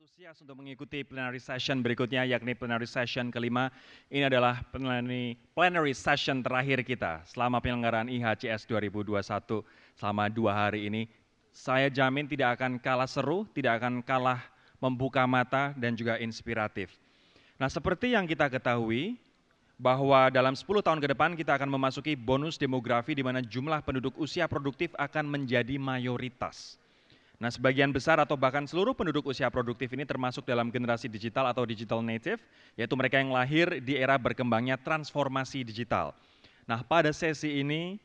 Antusias untuk mengikuti plenary session berikutnya, yakni plenary session kelima. Ini adalah plenary session terakhir kita selama penyelenggaraan IHCS 2021 selama 2 hari ini. Saya jamin tidak akan kalah seru, tidak akan kalah membuka mata dan juga inspiratif. Nah, seperti yang kita ketahui, bahwa dalam 10 tahun ke depan kita akan memasuki bonus demografi di mana jumlah penduduk usia produktif akan menjadi mayoritas. Nah, sebagian besar atau bahkan seluruh penduduk usia produktif ini termasuk dalam generasi digital atau digital native, yaitu mereka yang lahir di era berkembangnya transformasi digital. Nah, pada sesi ini,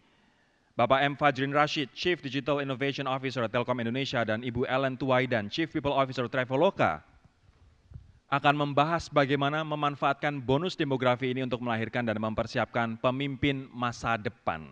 Bapak M. Fajrin Rashid, Chief Digital Innovation Officer Telkom Indonesia, dan Ibu Ellen Tuwaidan, Chief People Officer Traveloka, akan membahas bagaimana memanfaatkan bonus demografi ini untuk melahirkan dan mempersiapkan pemimpin masa depan.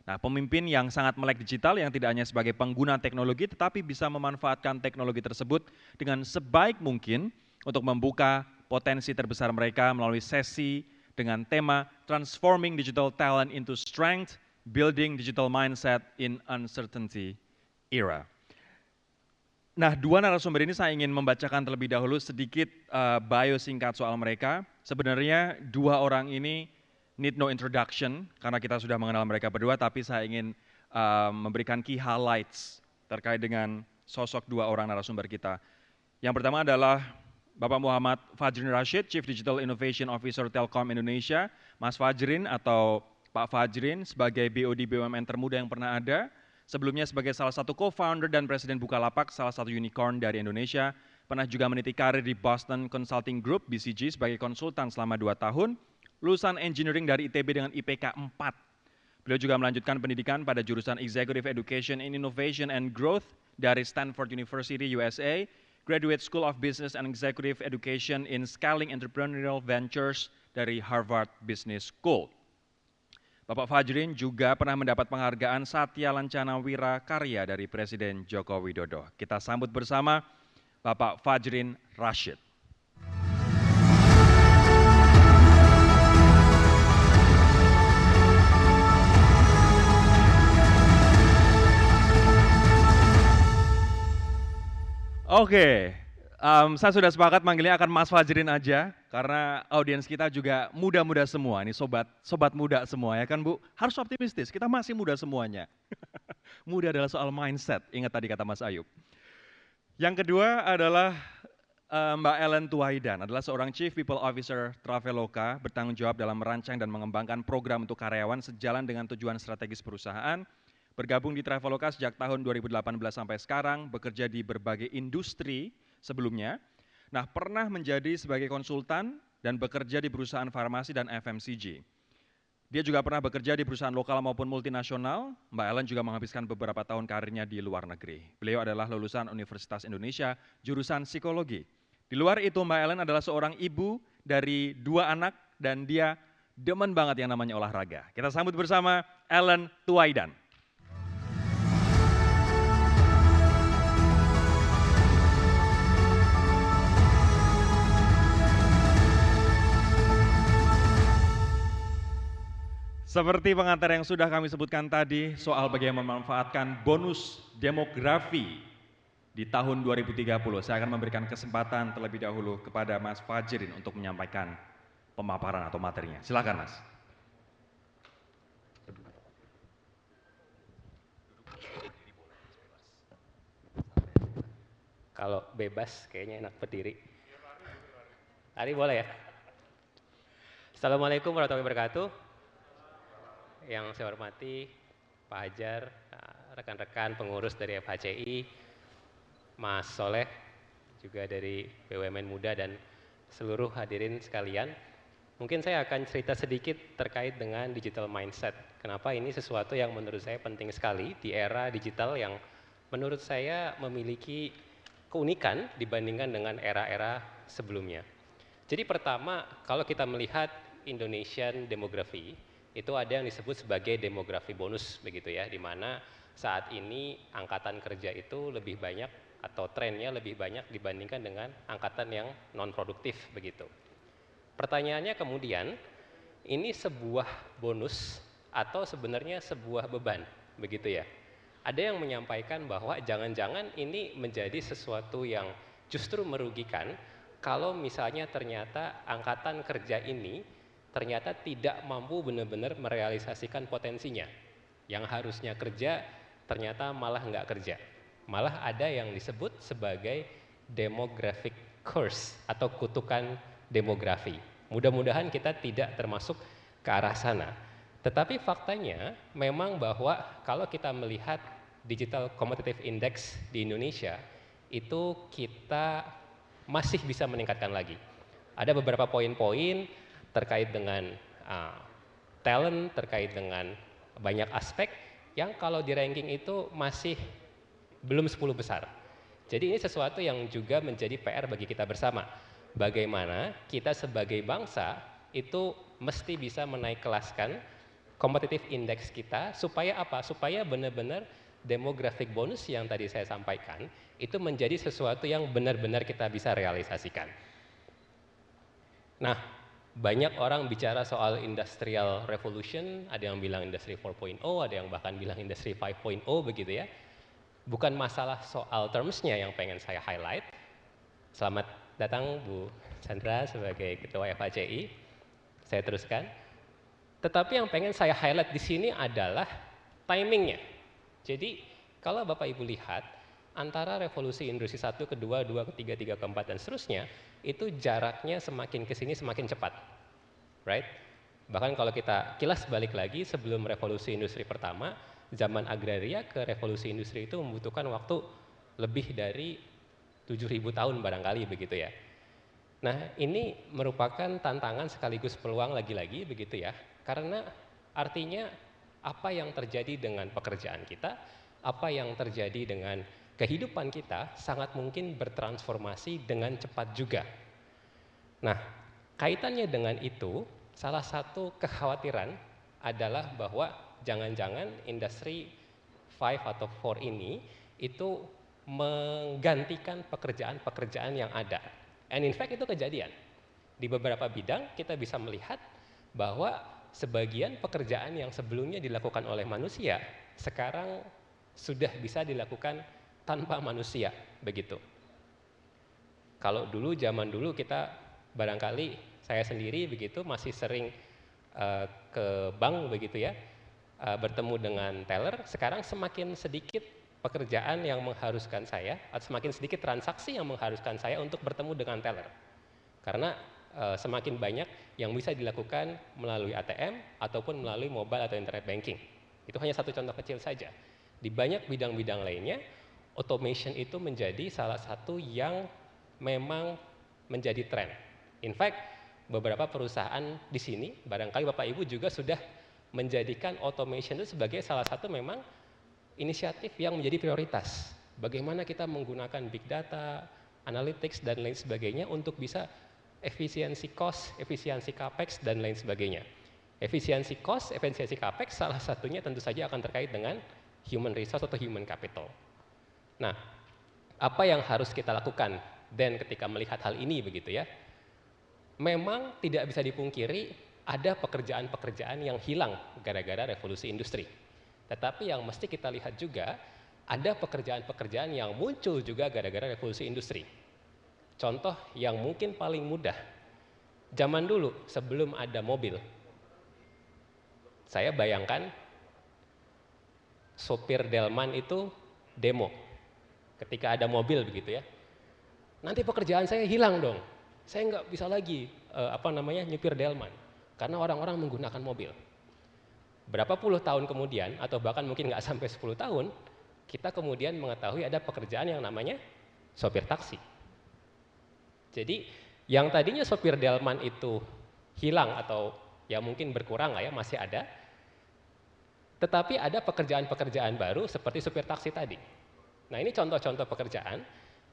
Nah, pemimpin yang sangat melek digital yang tidak hanya sebagai pengguna teknologi tetapi bisa memanfaatkan teknologi tersebut dengan sebaik mungkin untuk membuka potensi terbesar mereka melalui sesi dengan tema Transforming Digital Talent into Strength, Building Digital Mindset in Uncertainty Era. Nah, dua narasumber ini saya ingin membacakan terlebih dahulu sedikit bio singkat soal mereka. Sebenarnya dua orang ini need no introduction karena kita sudah mengenal mereka berdua, tapi saya ingin memberikan key highlights terkait dengan sosok dua orang narasumber kita. Yang pertama adalah Bapak Muhammad Fajrin Rashid, Chief Digital Innovation Officer Telkom Indonesia. Mas Fajrin atau Pak Fajrin sebagai BOD BUMN termuda yang pernah ada, sebelumnya sebagai salah satu co-founder dan presiden Bukalapak, salah satu unicorn dari Indonesia, pernah juga meniti karir di Boston Consulting Group, BCG, sebagai konsultan selama 2 tahun, lulusan engineering dari ITB dengan IPK 4. Beliau juga melanjutkan pendidikan pada jurusan Executive Education in Innovation and Growth dari Stanford University, USA, Graduate School of Business and Executive Education in Scaling Entrepreneurial Ventures dari Harvard Business School. Bapak Fajrin juga pernah mendapat penghargaan Satya Lancana Wira Karya dari Presiden Joko Widodo. Kita sambut bersama Bapak Fajrin Rashid. Oke, saya sudah sepakat manggilnya akan Mas Fajrin aja, karena audiens kita juga muda-muda semua, ini sobat muda semua ya kan Bu? Harus optimistis, kita masih muda semuanya. Muda adalah soal mindset, ingat tadi kata Mas Ayub. Yang kedua adalah Mbak Ellen Tuwaidan, adalah seorang Chief People Officer Traveloka, bertanggung jawab dalam merancang dan mengembangkan program untuk karyawan sejalan dengan tujuan strategis perusahaan. Bergabung di Traveloka sejak tahun 2018 sampai sekarang, bekerja di berbagai industri sebelumnya. Nah, pernah menjadi sebagai konsultan dan bekerja di perusahaan farmasi dan FMCG. Dia juga pernah bekerja di perusahaan lokal maupun multinasional. Mbak Ellen juga menghabiskan beberapa tahun karirnya di luar negeri. Beliau adalah lulusan Universitas Indonesia, jurusan psikologi. Di luar itu, Mbak Ellen adalah seorang ibu dari 2 anak dan dia demen banget yang namanya olahraga. Kita sambut bersama Ellen Tuwaidan. Seperti pengantar yang sudah kami sebutkan tadi soal bagaimana memanfaatkan bonus demografi di tahun 2030, saya akan memberikan kesempatan terlebih dahulu kepada Mas Fajrin untuk menyampaikan pemaparan atau materinya. Silakan Mas. Kalau bebas kayaknya enak berdiri. Tadi boleh ya? Assalamualaikum warahmatullahi wabarakatuh. Yang saya hormati Pak Hajar, rekan-rekan pengurus dari FHCI, Mas Soleh, juga dari BUMN Muda dan seluruh hadirin sekalian. Mungkin saya akan cerita sedikit terkait dengan digital mindset. Kenapa ini sesuatu yang menurut saya penting sekali di era digital yang menurut saya memiliki keunikan dibandingkan dengan era-era sebelumnya. Jadi pertama, kalau kita melihat Indonesian demography, itu ada yang disebut sebagai demografi bonus begitu ya, di mana saat ini angkatan kerja itu lebih banyak atau trennya lebih banyak dibandingkan dengan angkatan yang non produktif begitu. Pertanyaannya kemudian, ini sebuah bonus atau sebenarnya sebuah beban begitu ya? Ada yang menyampaikan bahwa jangan-jangan ini menjadi sesuatu yang justru merugikan kalau misalnya ternyata angkatan kerja ini ternyata tidak mampu benar-benar merealisasikan potensinya. Yang harusnya kerja ternyata malah nggak kerja. Malah ada yang disebut sebagai demographic curse atau kutukan demografi. Mudah-mudahan kita tidak termasuk ke arah sana. Tetapi faktanya memang bahwa kalau kita melihat Digital Competitive Index di Indonesia, itu kita masih bisa meningkatkan lagi. Ada beberapa poin-poin terkait dengan talent, terkait dengan banyak aspek yang kalau di ranking itu masih belum 10 besar. Jadi ini sesuatu yang juga menjadi PR bagi kita bersama. Bagaimana kita sebagai bangsa itu mesti bisa menaik kelaskan competitive index kita supaya apa? Supaya benar-benar demographic bonus yang tadi saya sampaikan itu menjadi sesuatu yang benar-benar kita bisa realisasikan. Nah, banyak orang bicara soal industrial revolution, ada yang bilang industri 4.0, ada yang bahkan bilang industri 5.0 begitu ya. Bukan masalah soal termsnya yang pengen saya highlight. Selamat datang Bu Chandra sebagai Ketua FHCI. Saya teruskan. Tetapi yang pengen saya highlight di sini adalah timingnya. Jadi kalau Bapak Ibu lihat antara revolusi industri 1, kedua, 2, ketiga, 3, keempat dan seterusnya itu jaraknya semakin ke sini semakin cepat. Right? Bahkan kalau kita kilas balik lagi sebelum revolusi industri pertama, zaman agraria ke revolusi industri itu membutuhkan waktu lebih dari 7.000 tahun barangkali begitu ya. Nah, ini merupakan tantangan sekaligus peluang lagi-lagi begitu ya. Karena artinya apa yang terjadi dengan pekerjaan kita, apa yang terjadi dengan kehidupan kita sangat mungkin bertransformasi dengan cepat juga. Nah, kaitannya dengan itu, salah satu kekhawatiran adalah bahwa jangan-jangan industri 5 atau 4 ini itu menggantikan pekerjaan-pekerjaan yang ada. And in fact itu kejadian. Di beberapa bidang kita bisa melihat bahwa sebagian pekerjaan yang sebelumnya dilakukan oleh manusia sekarang sudah bisa dilakukan tanpa manusia, begitu. Kalau dulu, zaman dulu kita barangkali saya sendiri begitu masih sering ke bank begitu ya, bertemu dengan teller. Sekarang semakin sedikit pekerjaan yang mengharuskan saya, atau semakin sedikit transaksi yang mengharuskan saya untuk bertemu dengan teller. Karena semakin banyak yang bisa dilakukan melalui ATM ataupun melalui mobile atau internet banking. Itu hanya satu contoh kecil saja. Di banyak bidang-bidang lainnya, automation itu menjadi salah satu yang memang menjadi tren. In fact, beberapa perusahaan di sini, barangkali Bapak Ibu juga sudah menjadikan automation itu sebagai salah satu memang inisiatif yang menjadi prioritas. Bagaimana kita menggunakan big data, analytics, dan lain sebagainya untuk bisa efisiensi cost, efisiensi capex, dan lain sebagainya. Efisiensi cost, efisiensi capex salah satunya tentu saja akan terkait dengan human resource atau human capital. Nah, apa yang harus kita lakukan dan ketika melihat hal ini begitu ya? Memang tidak bisa dipungkiri ada pekerjaan-pekerjaan yang hilang gara-gara revolusi industri. Tetapi yang mesti kita lihat juga ada pekerjaan-pekerjaan yang muncul juga gara-gara revolusi industri. Contoh yang mungkin paling mudah, zaman dulu sebelum ada mobil, saya bayangkan sopir delman itu demo ketika ada mobil begitu ya. Nanti pekerjaan saya hilang dong, saya nggak bisa lagi nyupir delman karena orang-orang menggunakan mobil. Berapa puluh tahun kemudian atau bahkan mungkin nggak sampai 10 tahun, kita kemudian mengetahui ada pekerjaan yang namanya sopir taksi. Jadi yang tadinya sopir delman itu hilang atau ya mungkin berkurang lah ya, masih ada. Tetapi ada pekerjaan-pekerjaan baru seperti sopir taksi tadi. Nah ini contoh-contoh pekerjaan,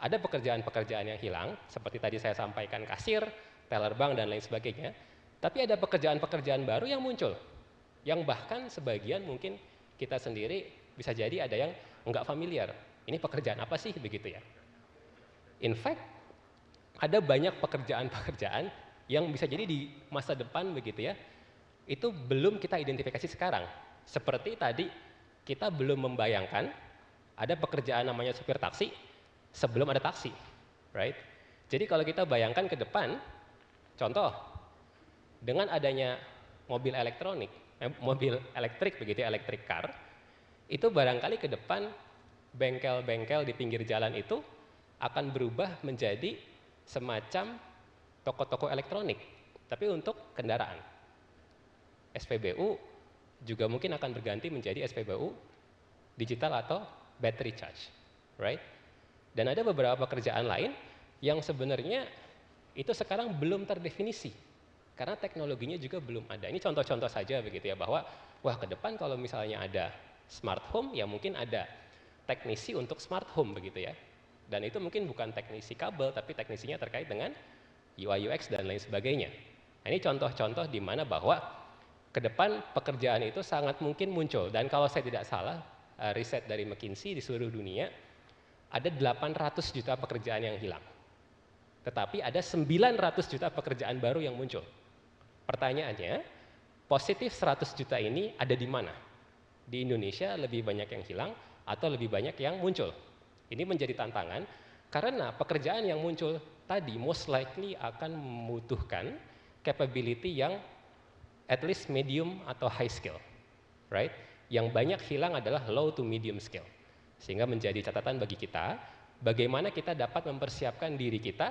ada pekerjaan-pekerjaan yang hilang seperti tadi saya sampaikan kasir, teller bank dan lain sebagainya. Tapi ada pekerjaan-pekerjaan baru yang muncul, yang bahkan sebagian mungkin kita sendiri bisa jadi ada yang enggak familiar. Ini pekerjaan apa sih begitu ya? In fact, ada banyak pekerjaan-pekerjaan yang bisa jadi di masa depan begitu ya, itu belum kita identifikasi sekarang. Seperti tadi kita belum membayangkan ada pekerjaan namanya supir taksi sebelum ada taksi. right? Jadi kalau kita bayangkan ke depan, contoh, dengan adanya mobil elektronik, mobil elektrik begitu, electric car, itu barangkali ke depan bengkel-bengkel di pinggir jalan itu akan berubah menjadi semacam toko-toko elektronik, tapi untuk kendaraan. SPBU juga mungkin akan berganti menjadi SPBU digital atau battery charge, right? Dan ada beberapa pekerjaan lain yang sebenarnya itu sekarang belum terdefinisi karena teknologinya juga belum ada. Ini contoh-contoh saja begitu ya, bahwa wah ke depan kalau misalnya ada smart home ya mungkin ada teknisi untuk smart home begitu ya. Dan itu mungkin bukan teknisi kabel tapi teknisinya terkait dengan UI UX dan lain sebagainya. Nah, ini contoh-contoh di mana bahwa ke depan pekerjaan itu sangat mungkin muncul, dan kalau saya tidak salah riset dari McKinsey di seluruh dunia ada 800 juta pekerjaan yang hilang. Tetapi ada 900 juta pekerjaan baru yang muncul. Pertanyaannya, positif 100 juta ini ada di mana? Di Indonesia lebih banyak yang hilang atau lebih banyak yang muncul? Ini menjadi tantangan karena pekerjaan yang muncul tadi most likely akan membutuhkan capability yang at least medium atau high skill, right? Yang banyak hilang adalah low to medium skill. Sehingga menjadi catatan bagi kita, bagaimana kita dapat mempersiapkan diri kita,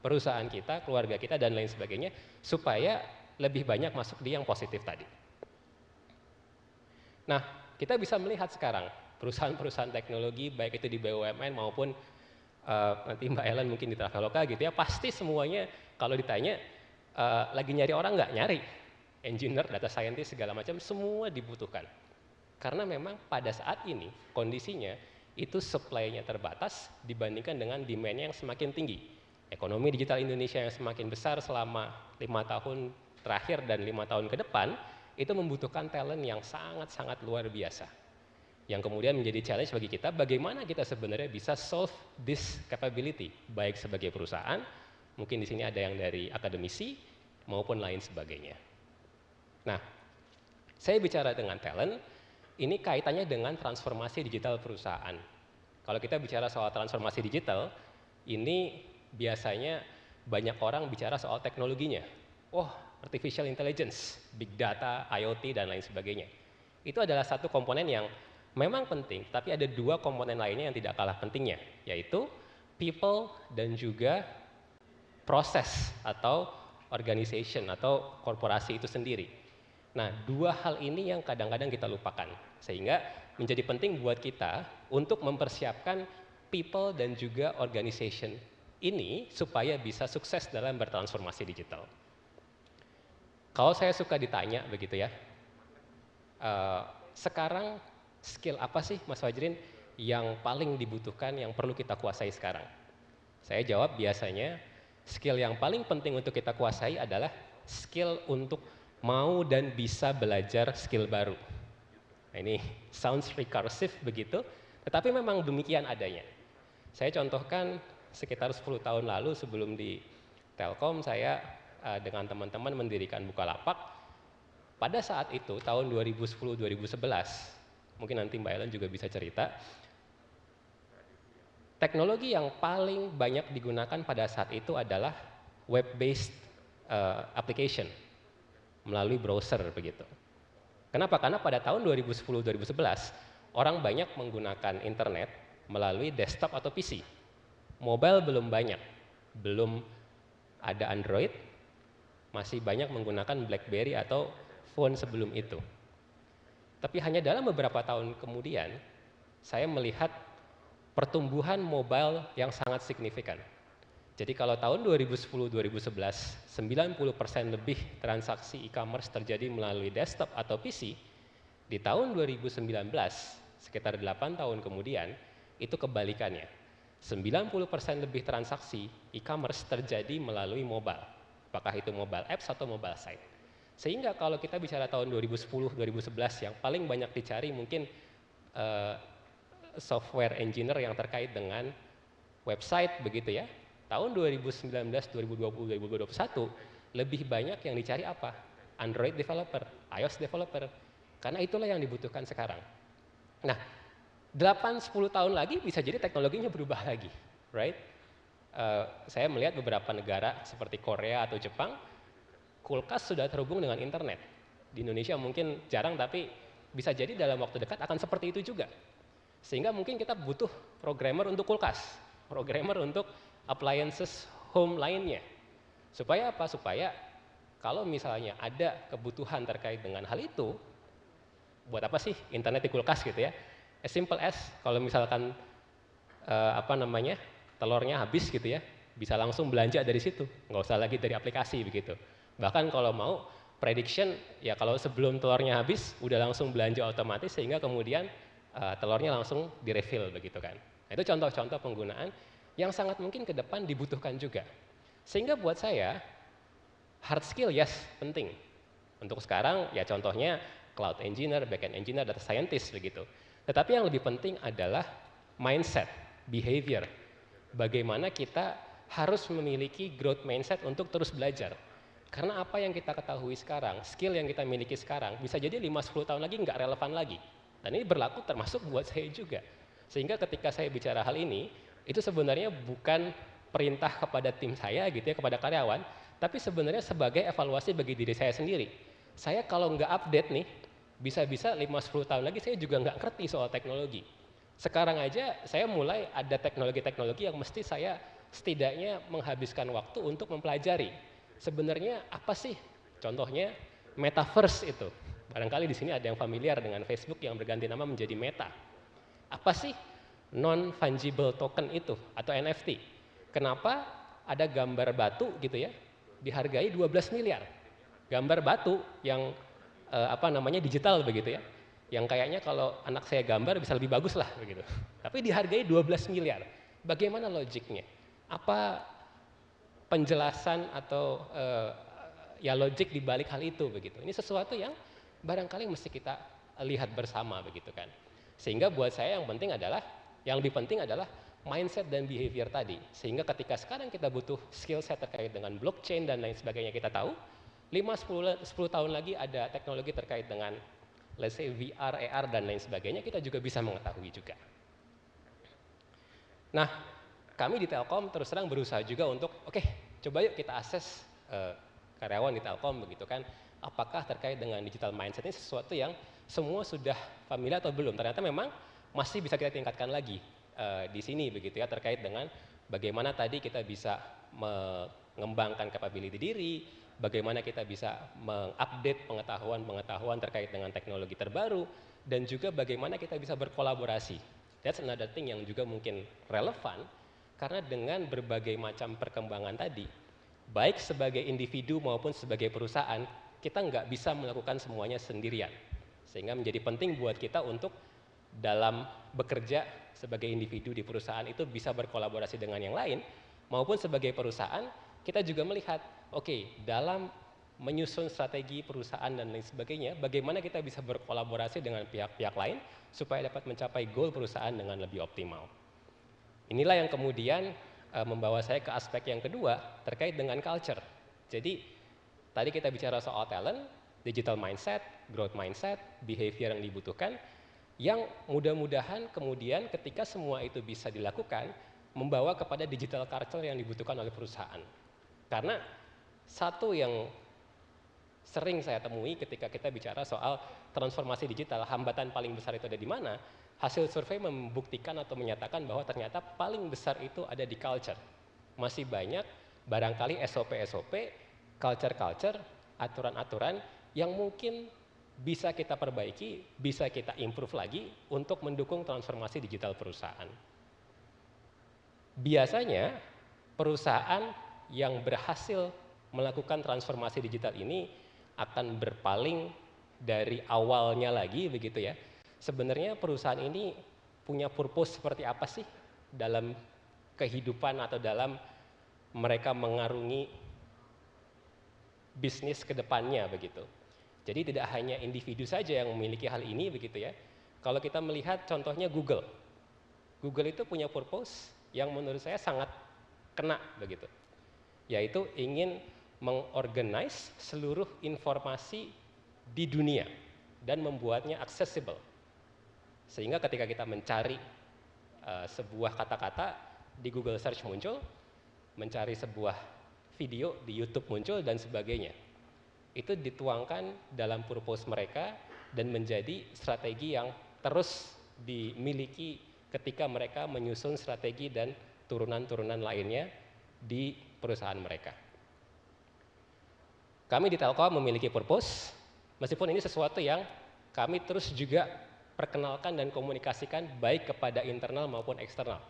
perusahaan kita, keluarga kita, dan lain sebagainya, supaya lebih banyak masuk di yang positif tadi. Nah, kita bisa melihat sekarang, perusahaan-perusahaan teknologi, baik itu di BUMN maupun nanti Mbak Ellen mungkin di Traveloka gitu ya, pasti semuanya kalau ditanya lagi nyari orang nggak? Nyari. Engineer, data scientist, segala macam, semua dibutuhkan. Karena memang pada saat ini kondisinya itu supply-nya terbatas dibandingkan dengan demand-nya yang semakin tinggi. Ekonomi digital Indonesia yang semakin besar selama 5 tahun terakhir dan 5 tahun ke depan itu membutuhkan talent yang sangat-sangat luar biasa. Yang kemudian menjadi challenge bagi kita, bagaimana kita sebenarnya bisa solve this capability, baik sebagai perusahaan, mungkin di sini ada yang dari akademisi maupun lain sebagainya. Nah, saya bicara dengan talent, ini kaitannya dengan transformasi digital perusahaan. Kalau kita bicara soal transformasi digital, ini biasanya banyak orang bicara soal teknologinya. Oh, artificial intelligence, big data, IoT, dan lain sebagainya. Itu adalah satu komponen yang memang penting, tapi ada dua komponen lainnya yang tidak kalah pentingnya, yaitu people dan juga proses atau organization atau korporasi itu sendiri. Nah, dua hal ini yang kadang-kadang kita lupakan, sehingga menjadi penting buat kita untuk mempersiapkan people dan juga organization ini supaya bisa sukses dalam bertransformasi digital. Kalau saya suka ditanya begitu ya, sekarang skill apa sih Mas Fajrin yang paling dibutuhkan, yang perlu kita kuasai sekarang? Saya jawab biasanya skill yang paling penting untuk kita kuasai adalah skill untuk mau dan bisa belajar skill baru. Nah, ini sounds recursive begitu, tetapi memang demikian adanya. Saya contohkan sekitar 10 tahun lalu sebelum di Telkom, saya dengan teman-teman mendirikan Bukalapak. Pada saat itu, tahun 2010-2011, mungkin nanti Mbak Ellen juga bisa cerita, teknologi yang paling banyak digunakan pada saat itu adalah web-based application melalui browser begitu. Kenapa? Karena pada tahun 2010-2011 orang banyak menggunakan internet melalui desktop atau PC. Mobile belum banyak, belum ada Android, masih banyak menggunakan BlackBerry atau phone sebelum itu. Tapi hanya dalam beberapa tahun kemudian saya melihat pertumbuhan mobile yang sangat signifikan. Jadi kalau tahun 2010-2011, 90% lebih transaksi e-commerce terjadi melalui desktop atau PC, di tahun 2019, sekitar 8 tahun kemudian, itu kebalikannya. 90% lebih transaksi e-commerce terjadi melalui mobile, apakah itu mobile apps atau mobile site. Sehingga kalau kita bicara tahun 2010-2011, yang paling banyak dicari mungkin software engineer yang terkait dengan website begitu ya. Tahun 2019, 2020, 2021 lebih banyak yang dicari apa? Android developer, iOS developer. Karena itulah yang dibutuhkan sekarang. Nah, 8-10 tahun lagi bisa jadi teknologinya berubah lagi, right? Saya melihat beberapa negara seperti Korea atau Jepang, kulkas sudah terhubung dengan internet. Di Indonesia mungkin jarang, tapi bisa jadi dalam waktu dekat akan seperti itu juga. Sehingga mungkin kita butuh programmer untuk kulkas, programmer untuk appliances home lainnya. Supaya apa? Supaya kalau misalnya ada kebutuhan terkait dengan hal itu, buat apa sih internet di kulkas gitu ya? As simple as kalau misalkan telurnya habis gitu ya, bisa langsung belanja dari situ, nggak usah lagi dari aplikasi begitu. Bahkan kalau mau prediction, ya kalau sebelum telurnya habis, udah langsung belanja otomatis sehingga kemudian telurnya langsung direfill begitu kan. Nah, itu contoh-contoh penggunaan yang sangat mungkin ke depan dibutuhkan juga. Sehingga buat saya, hard skill yes, penting. Untuk sekarang ya contohnya cloud engineer, backend engineer, data scientist begitu. Tetapi yang lebih penting adalah mindset, behavior. Bagaimana kita harus memiliki growth mindset untuk terus belajar. Karena apa yang kita ketahui sekarang, skill yang kita miliki sekarang, bisa jadi 5-10 tahun lagi nggak relevan lagi. Dan ini berlaku termasuk buat saya juga. Sehingga ketika saya bicara hal ini, itu sebenarnya bukan perintah kepada tim saya gitu ya, kepada karyawan, tapi sebenarnya sebagai evaluasi bagi diri saya sendiri. Saya kalau nggak update nih, bisa-bisa 5-10 tahun lagi saya juga nggak ngerti soal teknologi. Sekarang aja saya mulai ada teknologi-teknologi yang mesti saya setidaknya menghabiskan waktu untuk mempelajari. Sebenarnya apa sih? Contohnya metaverse itu. Barangkali di sini ada yang familiar dengan Facebook yang berganti nama menjadi Meta. Apa sih non fungible token itu atau NFT? Kenapa ada gambar batu gitu ya dihargai 12 miliar? Gambar batu yang digital begitu ya. Yang kayaknya kalau anak saya gambar bisa lebih bagus lah begitu. Tapi dihargai 12 miliar. Bagaimana logiknya? Apa penjelasan atau logik di balik hal itu begitu. Ini sesuatu yang barangkali mesti kita lihat bersama begitu kan. Sehingga buat saya yang lebih penting adalah mindset dan behavior tadi. Sehingga ketika sekarang kita butuh skill set terkait dengan blockchain dan lain sebagainya kita tahu, 5-10 tahun lagi ada teknologi terkait dengan let's say VR, AR dan lain sebagainya, kita juga bisa mengetahui juga. Nah, kami di Telkom terus terang berusaha juga untuk coba yuk kita akses karyawan di Telkom begitu kan, apakah terkait dengan digital mindset ini sesuatu yang semua sudah familiar atau belum. Ternyata memang masih bisa kita tingkatkan lagi di sini begitu ya, terkait dengan bagaimana tadi kita bisa mengembangkan capability diri, bagaimana kita bisa mengupdate pengetahuan terkait dengan teknologi terbaru, dan juga bagaimana kita bisa berkolaborasi. That's another thing yang juga mungkin relevan, karena dengan berbagai macam perkembangan tadi, baik sebagai individu maupun sebagai perusahaan, kita nggak bisa melakukan semuanya sendirian. Sehingga menjadi penting buat kita untuk dalam bekerja sebagai individu di perusahaan itu bisa berkolaborasi dengan yang lain, maupun sebagai perusahaan, kita juga melihat dalam menyusun strategi perusahaan dan lain sebagainya, bagaimana kita bisa berkolaborasi dengan pihak-pihak lain supaya dapat mencapai goal perusahaan dengan lebih optimal. Inilah yang kemudian membawa saya ke aspek yang kedua terkait dengan culture. Jadi tadi kita bicara soal talent, digital mindset, growth mindset, behavior yang dibutuhkan, yang mudah-mudahan kemudian ketika semua itu bisa dilakukan, membawa kepada digital culture yang dibutuhkan oleh perusahaan. Karena satu yang sering saya temui ketika kita bicara soal transformasi digital, hambatan paling besar itu ada di mana? Hasil survei membuktikan atau menyatakan bahwa ternyata paling besar itu ada di culture. Masih banyak barangkali SOP-SOP, culture-culture, aturan-aturan yang mungkin bisa kita perbaiki, bisa kita improve lagi untuk mendukung transformasi digital perusahaan. Biasanya perusahaan yang berhasil melakukan transformasi digital ini akan berpaling dari awalnya lagi begitu ya. Sebenarnya perusahaan ini punya purpose seperti apa sih dalam kehidupan atau dalam mereka mengarungi bisnis ke depannya begitu. Jadi tidak hanya individu saja yang memiliki hal ini begitu ya. Kalau kita melihat contohnya Google. Google itu punya purpose yang menurut saya sangat kena begitu. Yaitu ingin mengorganize seluruh informasi di dunia dan membuatnya accessible. Sehingga ketika kita mencari sebuah kata-kata di Google Search muncul, mencari sebuah video di YouTube muncul dan sebagainya. Itu dituangkan dalam purpose mereka dan menjadi strategi yang terus dimiliki ketika mereka menyusun strategi dan turunan-turunan lainnya di perusahaan mereka. Kami di Telkom memiliki purpose, meskipun ini sesuatu yang kami terus juga perkenalkan dan komunikasikan baik kepada internal maupun eksternal.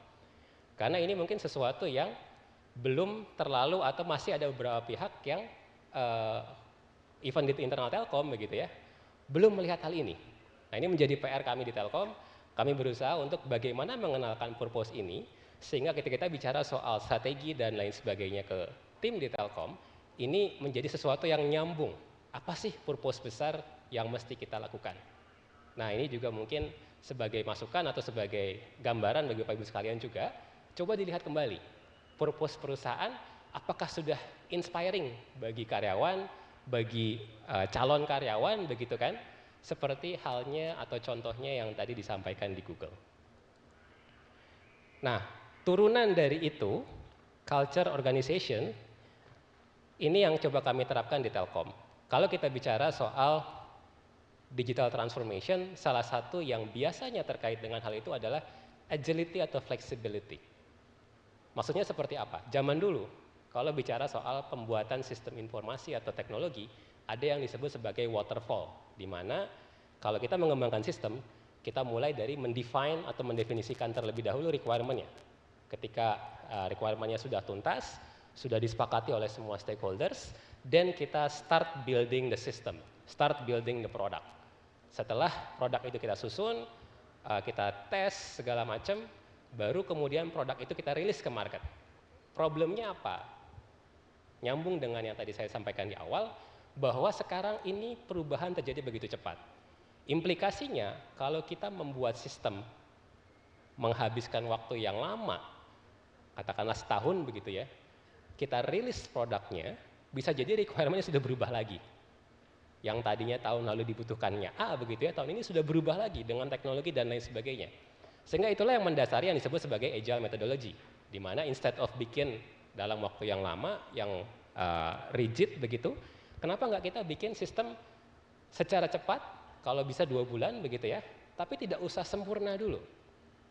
Karena ini mungkin sesuatu yang belum terlalu atau masih ada beberapa pihak yang even di internal Telkom begitu ya, belum melihat hal ini. Nah, ini menjadi PR kami di Telkom. Kami berusaha untuk bagaimana mengenalkan purpose ini sehingga ketika kita bicara soal strategi dan lain sebagainya ke tim di Telkom, ini menjadi sesuatu yang nyambung. Apa sih purpose besar yang mesti kita lakukan? Nah, ini juga mungkin sebagai masukan atau sebagai gambaran bagi Bapak Ibu sekalian juga, coba dilihat kembali. Purpose perusahaan apakah sudah inspiring bagi karyawan, bagi calon karyawan begitu kan? Seperti halnya atau contohnya yang tadi disampaikan di Google. Nah, turunan dari itu, culture organization, ini yang coba kami terapkan di Telkom. Kalau kita bicara soal digital transformation, salah satu yang biasanya terkait dengan hal itu adalah agility atau flexibility. Maksudnya seperti apa? Zaman dulu, kalau bicara soal pembuatan sistem informasi atau teknologi, ada yang disebut sebagai waterfall, di mana kalau kita mengembangkan sistem, kita mulai dari mendefine atau mendefinisikan terlebih dahulu requirement-nya. Ketika requirement-nya sudah tuntas, sudah disepakati oleh semua stakeholders, then kita start building the system, start building the product. Setelah produk itu kita susun, kita tes segala macam, baru kemudian produk itu kita rilis ke market. Problemnya apa? Nyambung dengan yang tadi saya sampaikan di awal, bahwa sekarang ini perubahan terjadi begitu cepat. Implikasinya, kalau kita membuat sistem menghabiskan waktu yang lama, katakanlah setahun begitu ya, kita rilis produknya, bisa jadi requirement-nya sudah berubah lagi. Yang tadinya tahun lalu dibutuhkannya A begitu ya, tahun ini sudah berubah lagi dengan teknologi dan lain sebagainya. Sehingga itulah yang mendasari yang disebut sebagai agile methodology, di mana instead of bikin dalam waktu yang lama, yang rigid begitu, kenapa nggak kita bikin sistem secara cepat, kalau bisa 2 bulan begitu ya, tapi tidak usah sempurna dulu.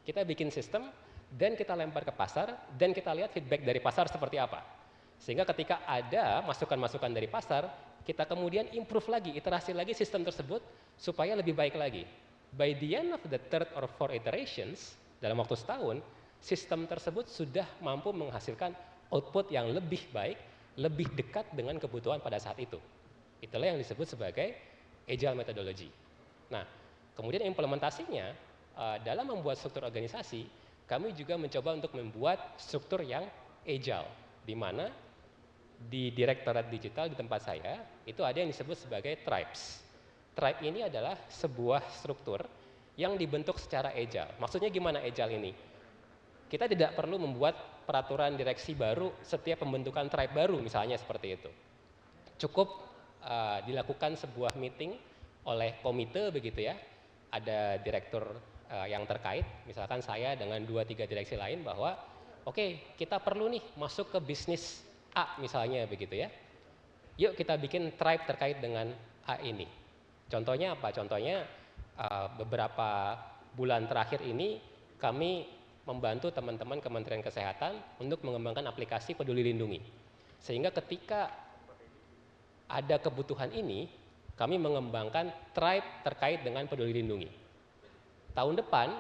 Kita bikin sistem, dan kita lempar ke pasar, dan kita lihat feedback dari pasar seperti apa. Sehingga ketika ada masukan-masukan dari pasar, kita kemudian improve lagi, iterasi lagi sistem tersebut, supaya lebih baik lagi. By the end of the third or fourth iterations, dalam waktu setahun, sistem tersebut sudah mampu menghasilkan output yang lebih baik, lebih dekat dengan kebutuhan pada saat itu. Itulah yang disebut sebagai agile methodology. Nah, kemudian implementasinya dalam membuat struktur organisasi, kami juga mencoba untuk membuat struktur yang agile, di mana di Direktorat Digital di tempat saya, itu ada yang disebut sebagai tribes. Tribe ini adalah sebuah struktur yang dibentuk secara agile. Maksudnya gimana agile ini? Kita tidak perlu membuat peraturan direksi baru setiap pembentukan tribe baru, misalnya seperti itu. Cukup dilakukan sebuah meeting oleh komite begitu ya, ada direktur yang terkait, misalkan saya dengan 2-3 direksi lain bahwa oke, kita perlu nih masuk ke bisnis A misalnya begitu ya. Yuk kita bikin tribe terkait dengan A ini. Contohnya apa? Contohnya beberapa bulan terakhir ini kami membantu teman-teman Kementerian Kesehatan untuk mengembangkan aplikasi Peduli Lindungi. Sehingga ketika ada kebutuhan ini, kami mengembangkan tribe terkait dengan Peduli Lindungi. Tahun depan,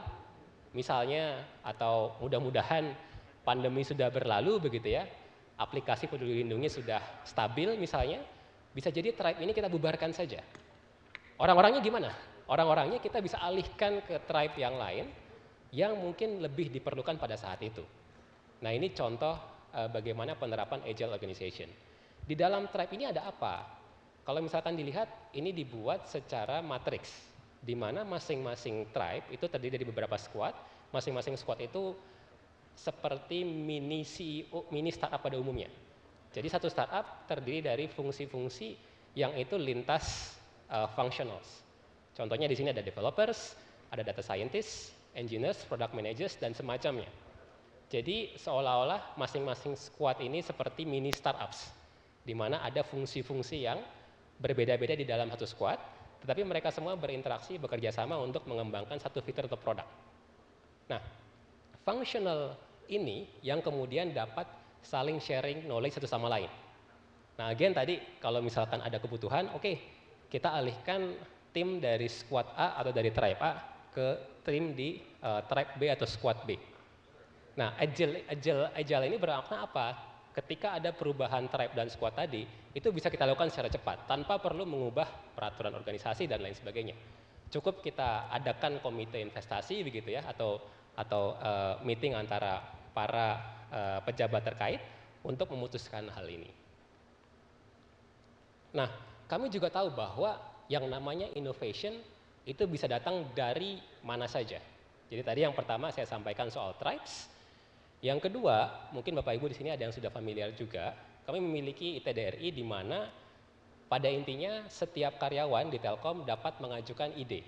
misalnya atau mudah-mudahan pandemi sudah berlalu begitu ya, aplikasi Peduli Lindungi sudah stabil misalnya, bisa jadi tribe ini kita bubarkan saja. Orang-orangnya gimana? Orang-orangnya kita bisa alihkan ke tribe yang lain yang mungkin lebih diperlukan pada saat itu. Nah, ini contoh bagaimana penerapan agile organization. Di dalam tribe ini ada apa? Kalau misalkan dilihat, ini dibuat secara matriks, di mana masing-masing tribe itu terdiri dari beberapa squad. Masing-masing squad itu seperti mini CEO, mini startup pada umumnya. Jadi satu startup terdiri dari fungsi-fungsi yang itu lintas functionals. Contohnya di sini ada developers, ada data scientists, engineers, product managers, dan semacamnya. Jadi seolah-olah masing-masing squad ini seperti mini startups, di mana ada fungsi-fungsi yang berbeda-beda di dalam satu squad, tetapi mereka semua berinteraksi, bekerja sama untuk mengembangkan satu fitur atau produk. Nah, functional ini yang kemudian dapat saling sharing knowledge satu sama lain. Nah, again tadi kalau misalkan ada kebutuhan, oke, kita alihkan tim dari squad A atau dari tribe A ke tim di tribe B atau squad B. Nah, agile ini bermakna apa? Ketika ada perubahan tribe dan squad tadi, itu bisa kita lakukan secara cepat tanpa perlu mengubah peraturan organisasi dan lain sebagainya. Cukup kita adakan komite investasi begitu ya, atau meeting antara para pejabat terkait untuk memutuskan hal ini. Nah, kami juga tahu bahwa yang namanya innovation itu bisa datang dari mana saja. Jadi tadi yang pertama saya sampaikan soal tribes. Yang kedua, mungkin Bapak Ibu di sini ada yang sudah familiar juga. Kami memiliki ITDRI di mana pada intinya setiap karyawan di Telkom dapat mengajukan ide.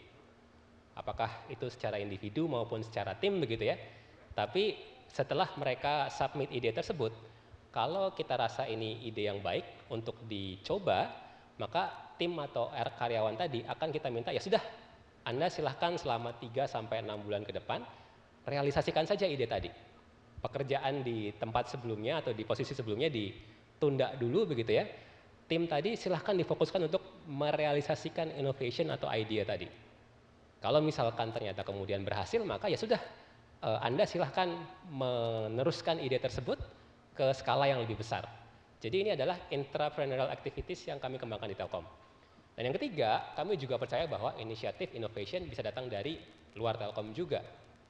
Apakah itu secara individu maupun secara tim begitu ya. Tapi setelah mereka submit ide tersebut, kalau kita rasa ini ide yang baik untuk dicoba, maka tim atau karyawan tadi akan kita minta, ya sudah, Anda silahkan selama 3-6 bulan ke depan, realisasikan saja ide tadi. Pekerjaan di tempat sebelumnya atau di posisi sebelumnya ditunda dulu begitu ya. Tim tadi silahkan difokuskan untuk merealisasikan innovation atau idea tadi. Kalau misalkan ternyata kemudian berhasil, maka ya sudah, Anda silahkan meneruskan ide tersebut ke skala yang lebih besar. Jadi ini adalah intrapreneurial activities yang kami kembangkan di Telkom. Dan yang ketiga, kami juga percaya bahwa inisiatif innovation bisa datang dari luar Telkom juga.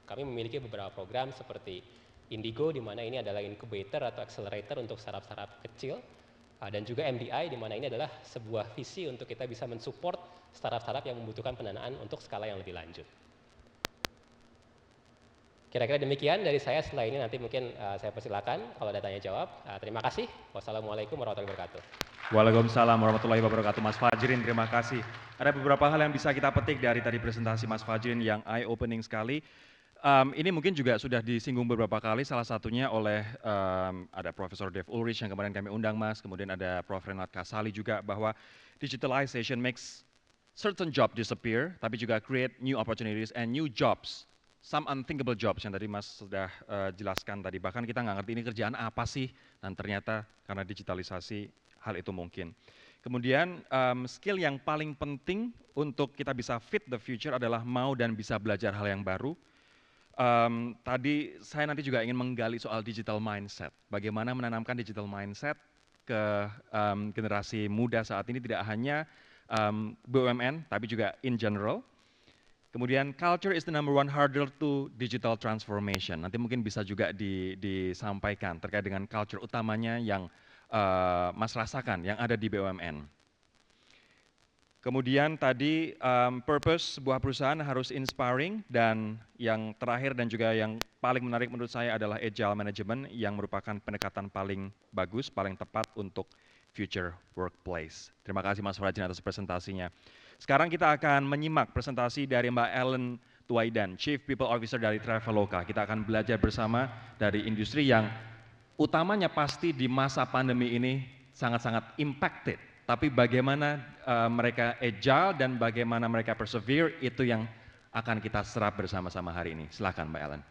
Kami memiliki beberapa program seperti Indigo, di mana ini adalah incubator atau accelerator untuk startup-startup kecil, dan juga MDI, di mana ini adalah sebuah visi untuk kita bisa mensupport startup-startup yang membutuhkan pendanaan untuk skala yang lebih lanjut. Kira-kira demikian dari saya. Setelah ini nanti mungkin saya persilakan kalau ada tanya jawab. Terima kasih. Wassalamualaikum warahmatullahi wabarakatuh. Waalaikumsalam warahmatullahi wabarakatuh. Mas Fajrin, terima kasih. Ada beberapa hal yang bisa kita petik dari tadi presentasi Mas Fajrin yang eye-opening sekali. Ini mungkin juga sudah disinggung beberapa kali, salah satunya oleh ada Profesor Dave Ulrich yang kemarin kami undang Mas, kemudian ada Prof. Renat Kasali juga, bahwa digitalization makes certain job disappear, tapi juga create new opportunities and new jobs, some unthinkable jobs yang tadi Mas sudah jelaskan tadi. Bahkan kita nggak ngerti ini kerjaan apa sih, dan ternyata karena digitalisasi hal itu mungkin. Kemudian skill yang paling penting untuk kita bisa fit the future adalah mau dan bisa belajar hal yang baru. Tadi saya nanti juga ingin menggali soal digital mindset. Bagaimana menanamkan digital mindset ke generasi muda saat ini, tidak hanya BUMN, tapi juga in general. Kemudian culture is the number one hurdle to digital transformation. Nanti mungkin bisa juga disampaikan terkait dengan culture utamanya yang Mas rasakan, yang ada di BUMN. Kemudian tadi purpose sebuah perusahaan harus inspiring, dan yang terakhir dan juga yang paling menarik menurut saya adalah agile management yang merupakan pendekatan paling bagus, paling tepat untuk future workplace. Terima kasih Mas Fajrin atas presentasinya. Sekarang kita akan menyimak presentasi dari Mbak Ellen Tuwaidan, Chief People Officer dari Traveloka. Kita akan belajar bersama dari industri yang utamanya pasti di masa pandemi ini sangat-sangat impacted. Tapi bagaimana mereka agile dan bagaimana mereka persevere, itu yang akan kita serap bersama-sama hari ini. Silakan Mbak Ellen.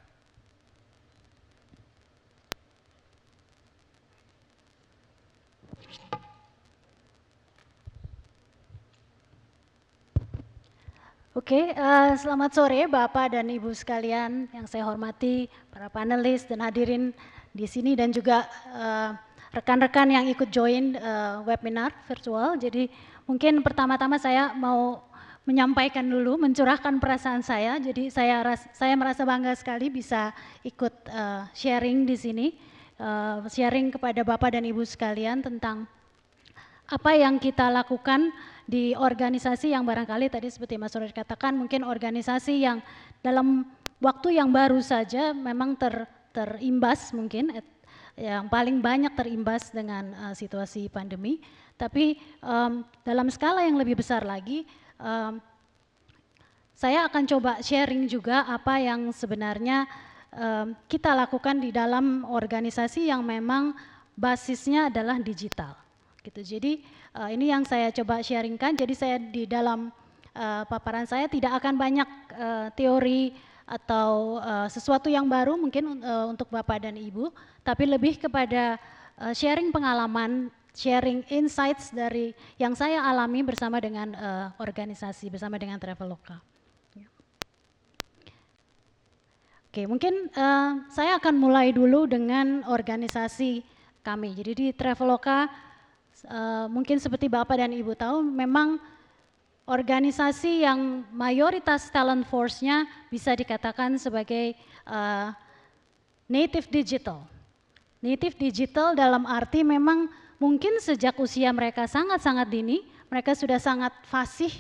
Oke, selamat sore Bapak dan Ibu sekalian yang saya hormati, para panelis dan hadirin di sini, dan juga rekan-rekan yang ikut join webinar virtual. Jadi mungkin pertama-tama saya mau menyampaikan dulu, mencurahkan perasaan saya. Jadi saya merasa bangga sekali bisa ikut sharing di sini, sharing kepada Bapak dan Ibu sekalian tentang apa yang kita lakukan di organisasi yang barangkali tadi seperti Mas Rory katakan, mungkin organisasi yang dalam waktu yang baru saja memang terimbas, mungkin yang paling banyak terimbas dengan situasi pandemi. Tapi dalam skala yang lebih besar lagi, saya akan coba sharing juga apa yang sebenarnya kita lakukan di dalam organisasi yang memang basisnya adalah digital. Gitu. Jadi ini yang saya coba sharingkan. Jadi saya di dalam paparan saya tidak akan banyak teori atau sesuatu yang baru mungkin untuk Bapak dan Ibu, tapi lebih kepada sharing pengalaman, sharing insights dari yang saya alami bersama dengan organisasi, bersama dengan Traveloka. Oke, mungkin saya akan mulai dulu dengan organisasi kami. Jadi di Traveloka mungkin seperti Bapak dan Ibu tahu, memang organisasi yang mayoritas talent force-nya bisa dikatakan sebagai native digital. Native digital dalam arti memang mungkin sejak usia mereka sangat-sangat dini, mereka sudah sangat fasih,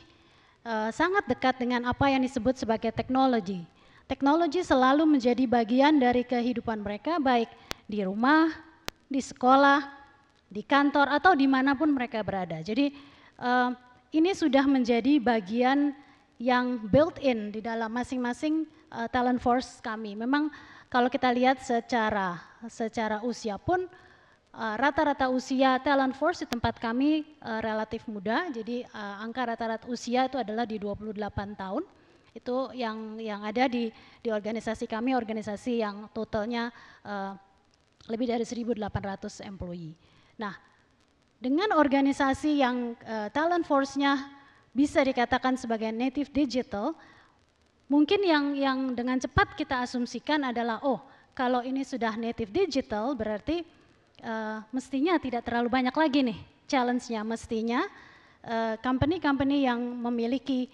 sangat dekat dengan apa yang disebut sebagai teknologi. Teknologi selalu menjadi bagian dari kehidupan mereka, baik di rumah, di sekolah, di kantor, atau dimanapun mereka berada. Jadi ini sudah menjadi bagian yang built-in di dalam masing-masing talent force kami. Memang kalau kita lihat secara usia pun rata-rata usia talent force di tempat kami relatif muda. Jadi angka rata-rata usia itu adalah di 28 tahun. Itu yang ada di organisasi kami, organisasi yang totalnya lebih dari 1.800 employee. Nah, dengan organisasi yang talent force-nya bisa dikatakan sebagai native digital, mungkin yang dengan cepat kita asumsikan adalah, oh kalau ini sudah native digital berarti mestinya tidak terlalu banyak lagi nih challenge-nya. Mestinya company-company yang memiliki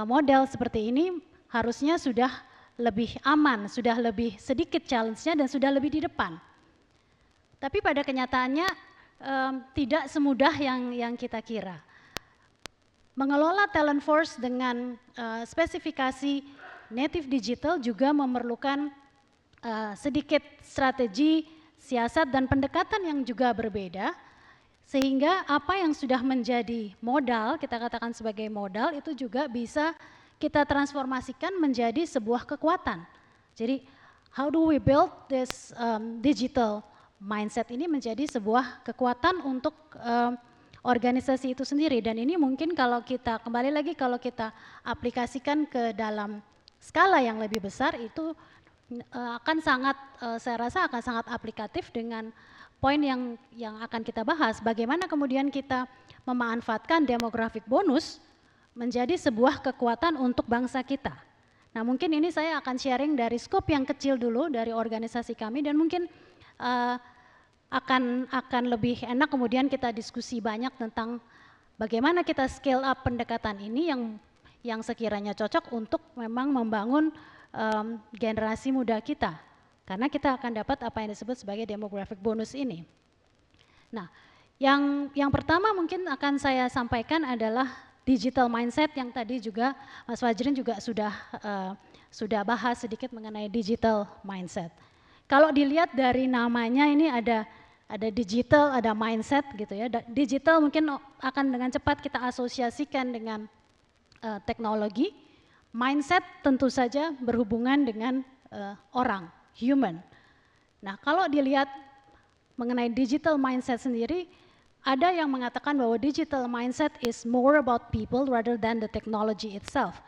model seperti ini harusnya sudah lebih aman, sudah lebih sedikit challenge-nya dan sudah lebih di depan. Tapi pada kenyataannya tidak semudah yang kita kira. Mengelola talent force dengan spesifikasi native digital juga memerlukan sedikit strategi, siasat dan pendekatan yang juga berbeda, sehingga apa yang sudah menjadi modal, kita katakan sebagai modal, itu juga bisa kita transformasikan menjadi sebuah kekuatan. Jadi how do we build this digital mindset ini menjadi sebuah kekuatan untuk organisasi itu sendiri. Dan ini mungkin kalau kita kembali lagi, kalau kita aplikasikan ke dalam skala yang lebih besar, itu akan sangat, saya rasa akan sangat aplikatif dengan poin yang akan kita bahas. Bagaimana kemudian kita memanfaatkan demographic bonus menjadi sebuah kekuatan untuk bangsa kita. Nah, mungkin ini saya akan sharing dari skop yang kecil dulu dari organisasi kami, dan mungkin akan lebih enak kemudian kita diskusi banyak tentang bagaimana kita scale up pendekatan ini yang sekiranya cocok untuk memang membangun generasi muda kita, karena kita akan dapat apa yang disebut sebagai demographic bonus ini. Nah, yang pertama mungkin akan saya sampaikan adalah digital mindset yang tadi juga Mas Fajrin juga sudah bahas sedikit mengenai digital mindset. Kalau dilihat dari namanya ini ada digital, ada mindset gitu ya. Digital mungkin akan dengan cepat kita asosiasikan dengan teknologi. Mindset tentu saja berhubungan dengan orang, human. Nah, kalau dilihat mengenai digital mindset sendiri, ada yang mengatakan bahwa digital mindset is more about people rather than the technology itself.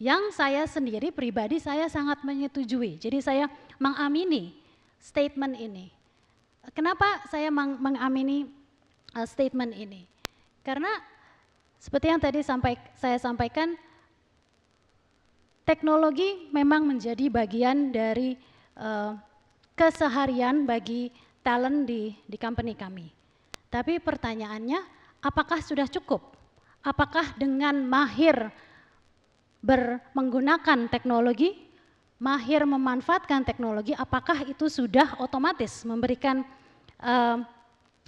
Yang saya sendiri pribadi saya sangat menyetujui. Jadi saya mengamini statement ini. Kenapa saya mengamini statement ini? Karena seperti yang tadi saya sampaikan, teknologi memang menjadi bagian dari keseharian bagi talent di company kami. Tapi pertanyaannya, apakah sudah cukup? Apakah dengan mahir menggunakan teknologi, mahir memanfaatkan teknologi, apakah itu sudah otomatis memberikan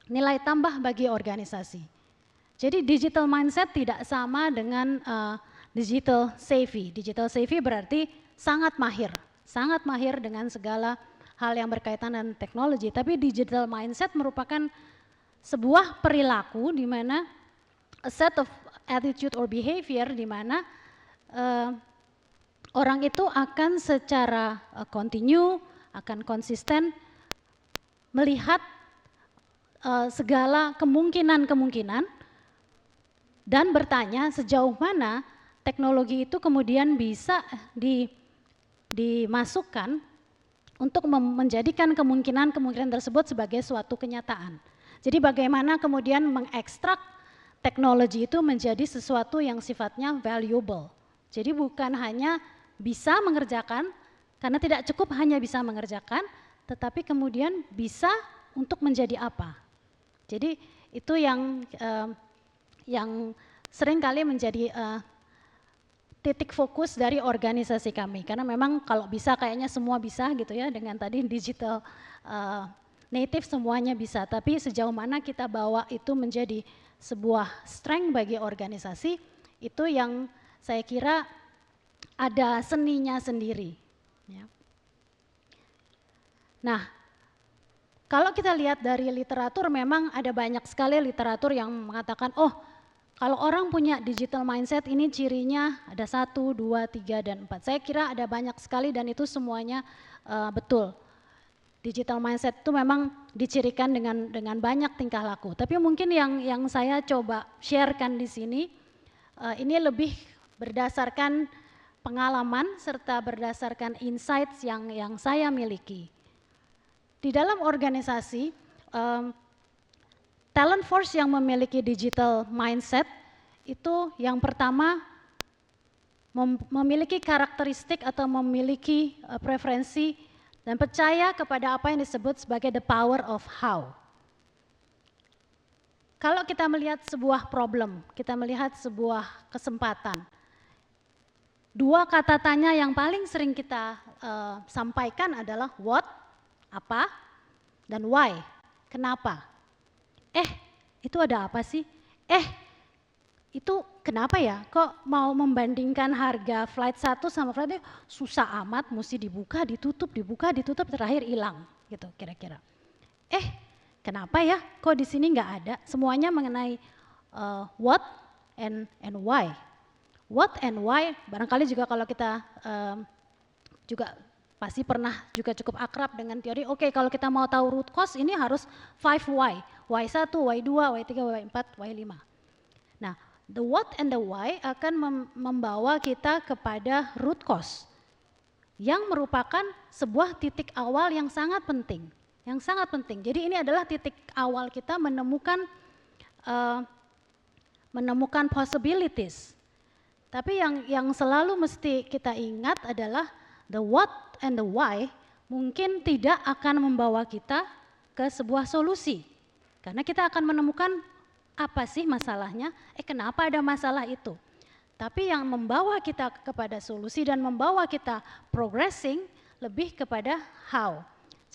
nilai tambah bagi organisasi? Jadi digital mindset tidak sama dengan digital savvy. Digital savvy berarti sangat mahir dengan segala hal yang berkaitan dengan teknologi. Tapi digital mindset merupakan sebuah perilaku di mana a set of attitude or behavior di mana orang itu akan secara continue, akan konsisten melihat segala kemungkinan-kemungkinan dan bertanya sejauh mana teknologi itu kemudian bisa dimasukkan untuk menjadikan kemungkinan-kemungkinan tersebut sebagai suatu kenyataan. Jadi bagaimana kemudian mengekstrak teknologi itu menjadi sesuatu yang sifatnya valuable. Jadi bukan hanya bisa mengerjakan, karena tidak cukup hanya bisa mengerjakan, tetapi kemudian bisa untuk menjadi apa. Jadi itu yang seringkali menjadi titik fokus dari organisasi kami, karena memang kalau bisa kayaknya semua bisa gitu ya, dengan tadi digital native semuanya bisa, tapi sejauh mana kita bawa itu menjadi sebuah strength bagi organisasi, itu yang saya kira ada seninya sendiri. Ya. Nah, kalau kita lihat dari literatur, memang ada banyak sekali literatur yang mengatakan, oh kalau orang punya digital mindset ini cirinya ada 1, 2, 3, dan 4. Saya kira ada banyak sekali dan itu semuanya betul. Digital mindset itu memang dicirikan dengan banyak tingkah laku. Tapi mungkin yang saya coba sharekan di sini, ini lebih berdasarkan pengalaman serta berdasarkan insights yang saya miliki. Di dalam organisasi, talent force yang memiliki digital mindset itu yang pertama memiliki karakteristik atau memiliki preferensi dan percaya kepada apa yang disebut sebagai the power of how. Kalau kita melihat sebuah problem, kita melihat sebuah kesempatan, dua kata tanya yang paling sering kita sampaikan adalah what, apa, dan why, kenapa. Itu ada apa sih? Itu kenapa ya? Kok mau membandingkan harga flight 1 sama flight 2 susah amat, mesti dibuka, ditutup, terakhir hilang gitu kira-kira. Kenapa ya? Kok di sini nggak ada? Semuanya mengenai what and why. What and why barangkali juga kalau kita juga pasti pernah juga cukup akrab dengan teori. Oke, kalau kita mau tahu root cause ini harus 5 why. Y1, Y2, Y3, Y4, Y5. Nah, the what and the why akan membawa kita kepada root cause yang merupakan sebuah titik awal yang sangat penting. Jadi ini adalah titik awal kita menemukan possibilities. Tapi yang selalu mesti kita ingat adalah the what and the why mungkin tidak akan membawa kita ke sebuah solusi. Karena kita akan menemukan apa sih masalahnya, kenapa ada masalah itu. Tapi yang membawa kita kepada solusi dan membawa kita progressing lebih kepada how.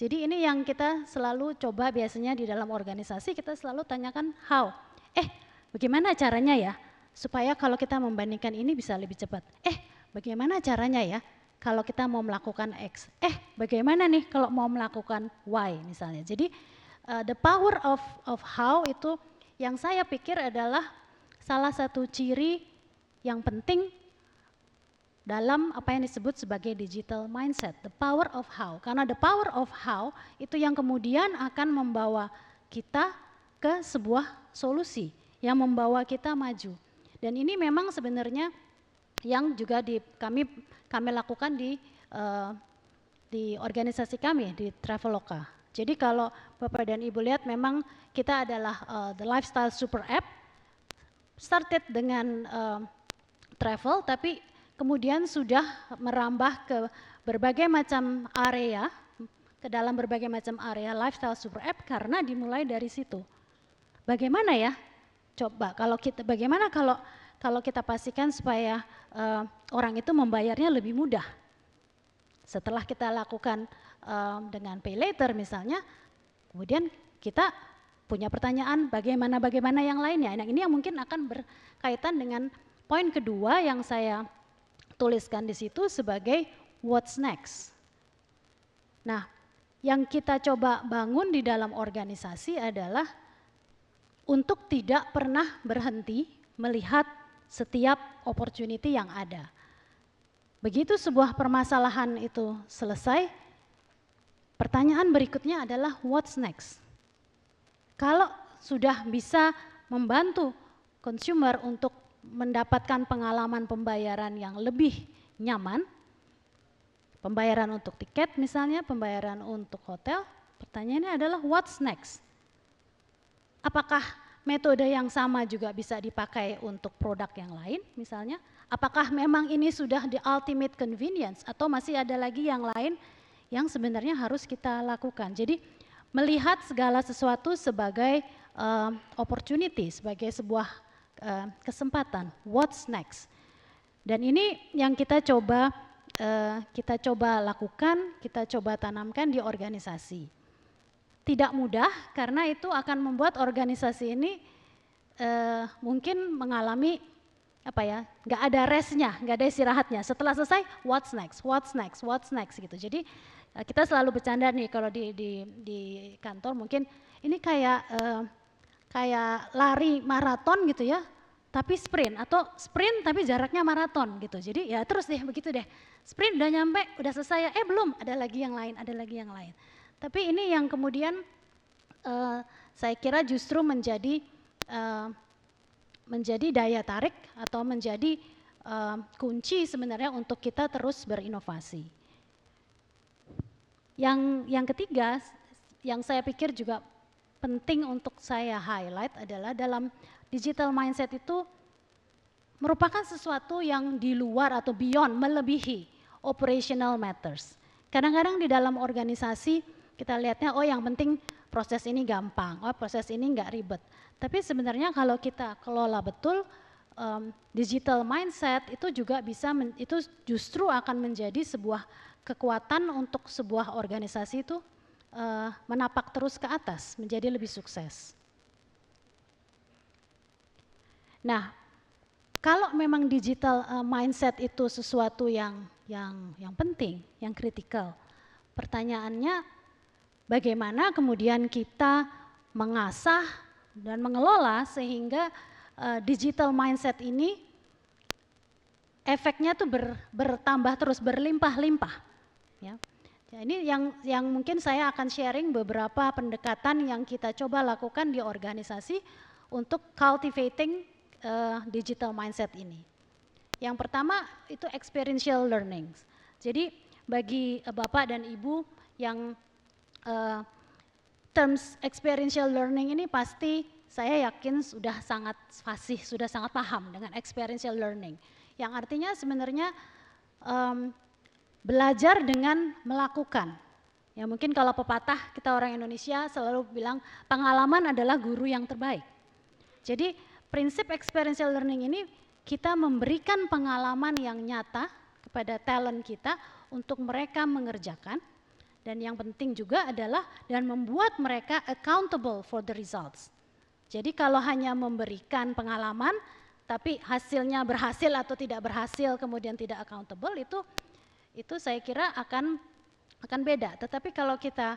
Jadi ini yang kita selalu coba biasanya di dalam organisasi, kita selalu tanyakan how. Bagaimana caranya ya supaya kalau kita membandingkan ini bisa lebih cepat. Bagaimana caranya ya kalau kita mau melakukan X. Bagaimana nih kalau mau melakukan Y misalnya. Jadi the power of how itu yang saya pikir adalah salah satu ciri yang penting dalam apa yang disebut sebagai digital mindset, the power of how. Karena the power of how itu yang kemudian akan membawa kita ke sebuah solusi yang membawa kita maju. Dan ini memang sebenarnya yang juga kami lakukan di organisasi kami di Traveloka. Jadi kalau Bapak dan Ibu lihat memang kita adalah the lifestyle super app, started dengan travel tapi kemudian sudah merambah ke berbagai macam area, ke dalam berbagai macam area lifestyle super app karena dimulai dari situ. Bagaimana ya? Coba bagaimana kalau kita pastikan supaya orang itu membayarnya lebih mudah. Setelah kita lakukan dengan pay later misalnya, kemudian kita punya pertanyaan bagaimana yang lainnya. Nah, ini yang mungkin akan berkaitan dengan poin kedua yang saya tuliskan di situ sebagai what's next. Nah, yang kita coba bangun di dalam organisasi adalah untuk tidak pernah berhenti melihat setiap opportunity yang ada. Begitu sebuah permasalahan itu selesai, pertanyaan berikutnya adalah what's next? Kalau sudah bisa membantu consumer untuk mendapatkan pengalaman pembayaran yang lebih nyaman, pembayaran untuk tiket misalnya, pembayaran untuk hotel, pertanyaannya adalah what's next? Apakah metode yang sama juga bisa dipakai untuk produk yang lain misalnya? Apakah memang ini sudah the ultimate convenience atau masih ada lagi yang lain yang sebenarnya harus kita lakukan? Jadi melihat segala sesuatu sebagai opportunity, sebagai sebuah kesempatan. What's next? Dan ini yang kita coba lakukan, kita coba tanamkan di organisasi. Tidak mudah karena itu akan membuat organisasi ini mungkin mengalami nggak ada restnya, nggak ada istirahatnya. Setelah selesai, what's next, what's next, what's next gitu. Jadi kita selalu bercanda nih kalau di kantor mungkin ini kayak lari maraton gitu ya, tapi sprint atau sprint tapi jaraknya maraton gitu. Jadi ya terus deh begitu deh. Sprint udah nyampe, udah selesai ya, belum, ada lagi yang lain, ada lagi yang lain. Tapi ini yang kemudian saya kira justru menjadi daya tarik atau menjadi kunci sebenarnya untuk kita terus berinovasi. Yang ketiga, yang saya pikir juga penting untuk saya highlight adalah dalam digital mindset itu merupakan sesuatu yang di luar atau beyond, melebihi operational matters. Kadang-kadang di dalam organisasi kita lihatnya, oh yang penting proses ini gampang, oh proses ini enggak ribet. Tapi sebenarnya kalau kita kelola betul, digital mindset itu juga bisa, itu justru akan menjadi sebuah kekuatan untuk sebuah organisasi itu menapak terus ke atas, menjadi lebih sukses. Nah, kalau memang digital mindset itu sesuatu yang penting, yang kritikal, pertanyaannya bagaimana kemudian kita mengasah dan mengelola sehingga digital mindset ini efeknya tuh bertambah terus, berlimpah-limpah. Ya. Ini yang mungkin saya akan sharing beberapa pendekatan yang kita coba lakukan di organisasi untuk cultivating digital mindset ini. Yang pertama itu experiential learning. Jadi bagi Bapak dan Ibu yang terms experiential learning ini pasti saya yakin sudah sangat fasih, sudah sangat paham dengan experiential learning. Yang artinya sebenarnya belajar dengan melakukan. Ya mungkin kalau pepatah kita orang Indonesia selalu bilang pengalaman adalah guru yang terbaik. Jadi prinsip experiential learning ini kita memberikan pengalaman yang nyata kepada talent kita untuk mereka mengerjakan. Dan yang penting juga adalah dan membuat mereka accountable for the results. Jadi kalau hanya memberikan pengalaman tapi hasilnya berhasil atau tidak berhasil kemudian tidak accountable itu saya kira akan beda. Tetapi kalau kita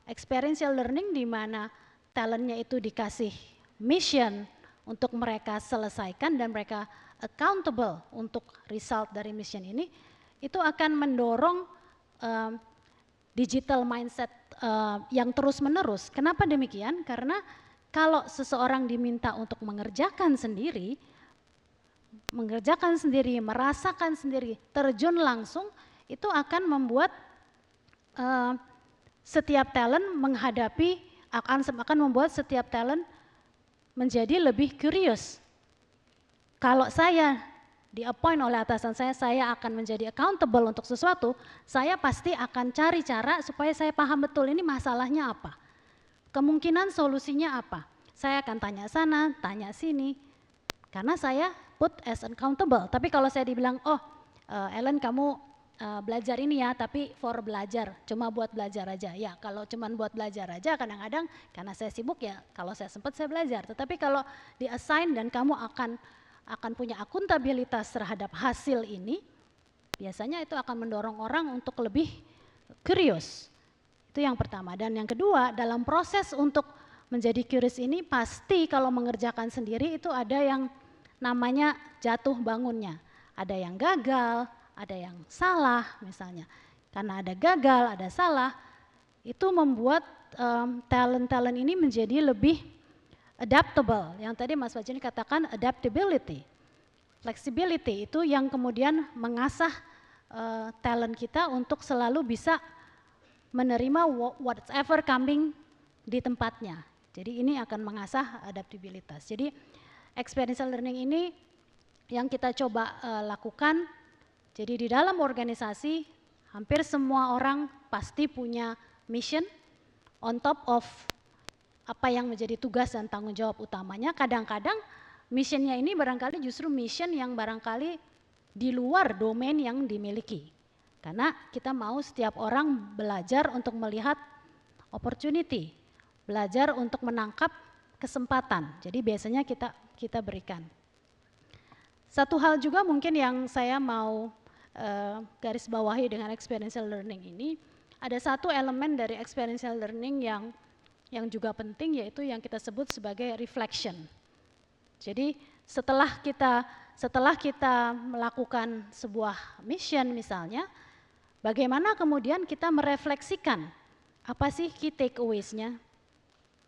experiential learning di mana talentnya itu dikasih mission untuk mereka selesaikan dan mereka accountable untuk result dari mission ini, itu akan mendorong digital mindset yang terus menerus. Kenapa demikian? Karena kalau seseorang diminta untuk mengerjakan sendiri, merasakan sendiri, terjun langsung, itu akan membuat setiap talent akan membuat setiap talent menjadi lebih curious. Kalau saya di-appoint oleh atasan saya akan menjadi accountable untuk sesuatu, saya pasti akan cari cara supaya saya paham betul ini masalahnya apa. Kemungkinan solusinya apa. Saya akan tanya sana, tanya sini, karena saya put as accountable. Tapi kalau saya dibilang, oh Ellen kamu belajar ini ya, tapi for belajar, cuma buat belajar aja. Ya kalau cuma buat belajar aja kadang-kadang karena saya sibuk ya, kalau saya sempat saya belajar. Tetapi kalau di-assign dan kamu akan punya akuntabilitas terhadap hasil ini, biasanya itu akan mendorong orang untuk lebih curious. Itu yang pertama. Dan yang kedua, dalam proses untuk menjadi curious ini pasti kalau mengerjakan sendiri itu ada yang namanya jatuh bangunnya. ada yang gagal, ada yang salah misalnya. Karena ada gagal, ada salah, itu membuat talent-talent ini menjadi lebih adaptable. Yang tadi Mas Fajrin katakan adaptability, flexibility itu yang kemudian mengasah talent kita untuk selalu bisa menerima whatever coming di tempatnya. Jadi ini akan mengasah adaptabilitas. Jadi experiential learning ini yang kita coba lakukan. Jadi di dalam organisasi hampir semua orang pasti punya mission on top of apa yang menjadi tugas dan tanggung jawab utamanya. Kadang-kadang missionnya ini barangkali justru mission yang barangkali di luar domain yang dimiliki. Karena kita mau setiap orang belajar untuk melihat opportunity, belajar untuk menangkap kesempatan. Jadi biasanya kita berikan. Satu hal juga mungkin yang saya mau garis bawahi dengan experiential learning ini, ada satu elemen dari experiential learning yang juga penting, yaitu yang kita sebut sebagai reflection. Jadi setelah kita melakukan sebuah mission misalnya, bagaimana kemudian kita merefleksikan apa sih key takeaways-nya,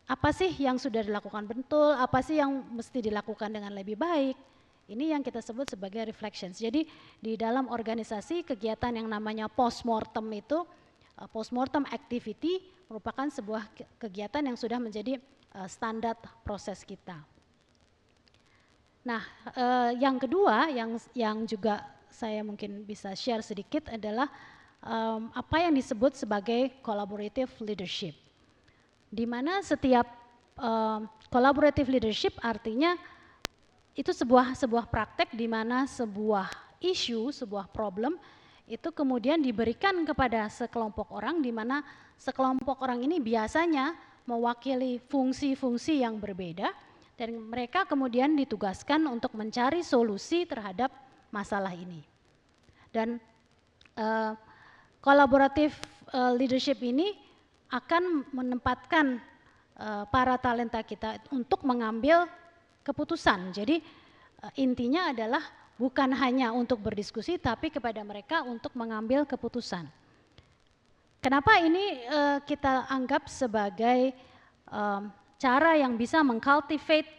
apa sih yang sudah dilakukan betul, apa sih yang mesti dilakukan dengan lebih baik. Ini yang kita sebut sebagai reflections. Jadi di dalam organisasi kegiatan yang namanya postmortem itu, postmortem activity merupakan sebuah kegiatan yang sudah menjadi standar proses kita. Nah, yang kedua yang juga saya mungkin bisa share sedikit adalah apa yang disebut sebagai collaborative leadership. Di mana setiap collaborative leadership artinya itu sebuah praktek di mana sebuah isu, sebuah problem itu kemudian diberikan kepada sekelompok orang, di mana sekelompok orang ini biasanya mewakili fungsi-fungsi yang berbeda, dan mereka kemudian ditugaskan untuk mencari solusi terhadap masalah ini. Dan collaborative leadership ini akan menempatkan para talenta kita untuk mengambil keputusan. Jadi intinya adalah bukan hanya untuk berdiskusi, tapi kepada mereka untuk mengambil keputusan. Kenapa ini kita anggap sebagai cara yang bisa mengcultivate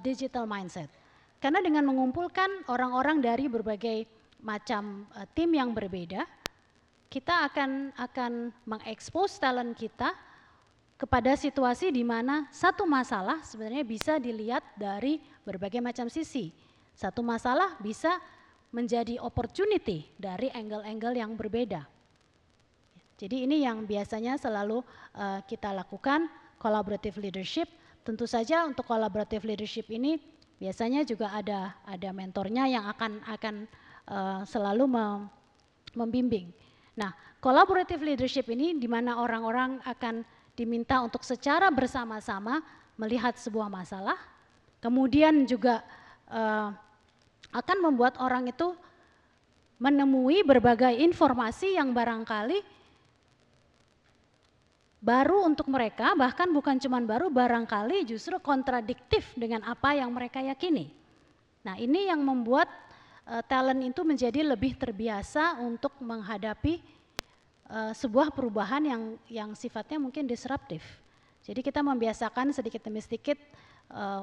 digital mindset? Karena dengan mengumpulkan orang-orang dari berbagai macam tim yang berbeda, kita akan mengekspos talent kita kepada situasi di mana satu masalah sebenarnya bisa dilihat dari berbagai macam sisi. Satu masalah bisa menjadi opportunity dari angle-angle yang berbeda. Jadi ini yang biasanya selalu kita lakukan, collaborative leadership. Tentu saja untuk collaborative leadership ini biasanya juga ada mentornya yang akan selalu membimbing. Nah, collaborative leadership ini di mana orang-orang akan diminta untuk secara bersama-sama melihat sebuah masalah, kemudian juga akan membuat orang itu menemui berbagai informasi yang barangkali baru untuk mereka, bahkan bukan cuma baru, barangkali justru kontradiktif dengan apa yang mereka yakini. Nah, ini yang membuat talent itu menjadi lebih terbiasa untuk menghadapi sebuah perubahan yang sifatnya mungkin disruptif. Jadi kita membiasakan sedikit demi sedikit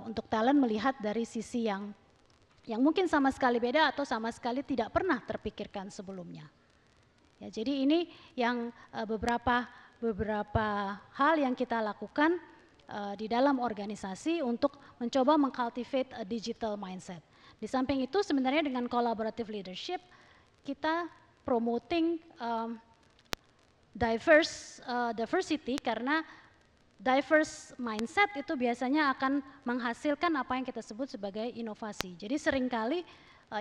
untuk talent melihat dari sisi yang mungkin sama sekali beda atau sama sekali tidak pernah terpikirkan sebelumnya. Ya, jadi ini yang beberapa hal yang kita lakukan di dalam organisasi untuk mencoba mengcultivate a digital mindset. Di samping itu sebenarnya dengan collaborative leadership kita promoting diversity, karena diverse mindset itu biasanya akan menghasilkan apa yang kita sebut sebagai inovasi. Jadi seringkali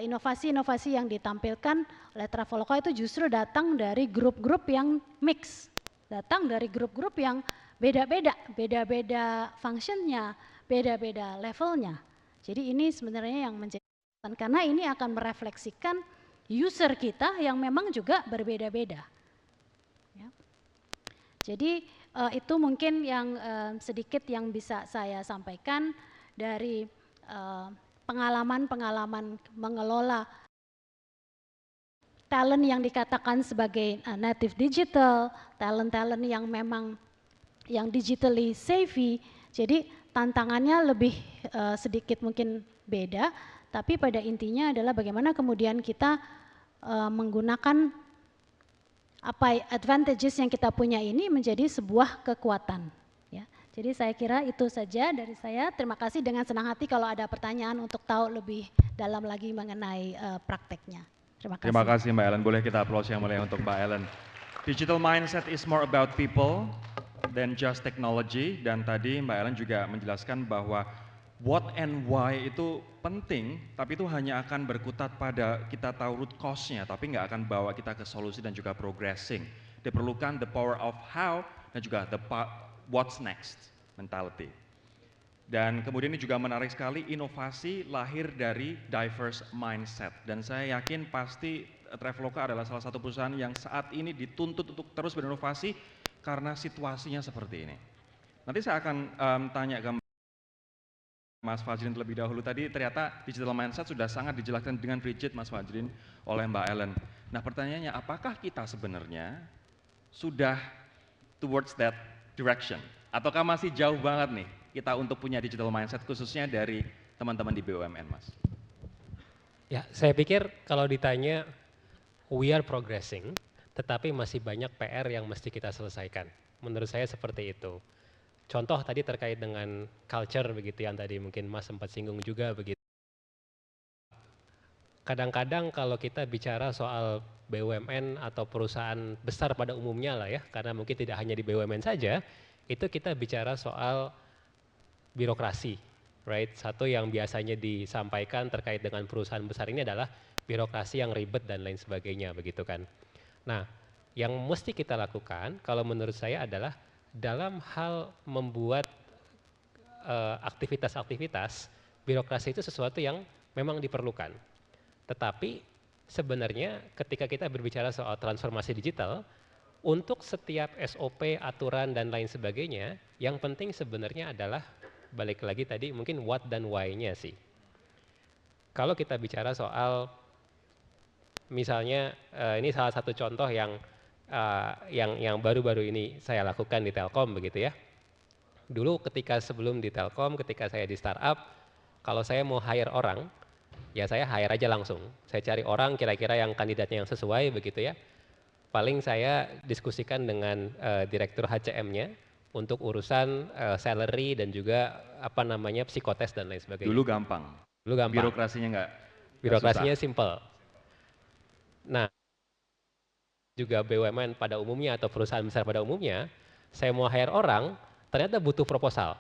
inovasi-inovasi yang ditampilkan oleh Traveloka itu justru datang dari grup-grup yang mix, datang dari grup-grup yang beda-beda functionnya, beda-beda levelnya. Jadi ini sebenarnya yang menjadi, karena ini akan merefleksikan user kita yang memang juga berbeda-beda. Jadi itu mungkin yang sedikit yang bisa saya sampaikan dari pengalaman-pengalaman mengelola talent yang dikatakan sebagai native digital, talent-talent yang memang yang digitally savvy. Jadi tantangannya lebih sedikit mungkin beda, tapi pada intinya adalah bagaimana kemudian kita menggunakan apa advantages yang kita punya ini menjadi sebuah kekuatan. Ya. Jadi saya kira itu saja dari saya. Terima kasih, dengan senang hati kalau ada pertanyaan untuk tahu lebih dalam lagi mengenai prakteknya. Terima kasih. Terima kasih Mbak Ellen. Boleh kita applause yang mulia untuk Mbak Ellen. Digital mindset is more about people than just technology. Dan tadi Mbak Ellen juga menjelaskan bahwa what and why itu penting, tapi itu hanya akan berkutat pada kita tahu root cause-nya, tapi nggak akan bawa kita ke solusi dan juga progressing. Diperlukan the power of how dan juga the what's next mentality. Dan kemudian ini juga menarik sekali, inovasi lahir dari diverse mindset. Dan saya yakin pasti Traveloka adalah salah satu perusahaan yang saat ini dituntut untuk terus berinovasi karena situasinya seperti ini. Nanti saya akan tanya ke Mas Fajrin terlebih dahulu. Tadi ternyata digital mindset sudah sangat dijelaskan dengan rigid Mas Fajrin oleh Mbak Ellen. Nah pertanyaannya, apakah kita sebenarnya sudah towards that direction? Ataukah masih jauh banget nih kita untuk punya digital mindset khususnya dari teman-teman di BUMN, Mas? Ya, saya pikir kalau ditanya we are progressing, tetapi masih banyak PR yang mesti kita selesaikan. Menurut saya seperti itu. Contoh tadi terkait dengan culture begitu yang tadi mungkin Mas sempat singgung juga begitu. Kadang-kadang kalau kita bicara soal BUMN atau perusahaan besar pada umumnya lah ya, karena mungkin tidak hanya di BUMN saja, itu kita bicara soal birokrasi, right? Satu yang biasanya disampaikan terkait dengan perusahaan besar ini adalah birokrasi yang ribet dan lain sebagainya begitu kan. Nah, yang mesti kita lakukan kalau menurut saya adalah dalam hal membuat aktivitas-aktivitas, birokrasi itu sesuatu yang memang diperlukan. Tetapi sebenarnya ketika kita berbicara soal transformasi digital, untuk setiap SOP, aturan dan lain sebagainya, yang penting sebenarnya adalah balik lagi tadi mungkin what dan why-nya sih. Kalau kita bicara soal misalnya ini salah satu contoh yang baru-baru ini saya lakukan di Telkom begitu ya. Dulu ketika sebelum di Telkom, ketika saya di startup, kalau saya mau hire orang, ya saya hire aja langsung. Saya cari orang kira-kira yang kandidatnya yang sesuai begitu ya. Paling saya diskusikan dengan direktur HCM-nya untuk urusan salary dan juga apa namanya psikotes dan lain sebagainya. Dulu gampang. Birokrasinya nggak Birokrasinya simple. Nah, juga BUMN pada umumnya atau perusahaan besar pada umumnya, saya mau hire orang, ternyata butuh proposal.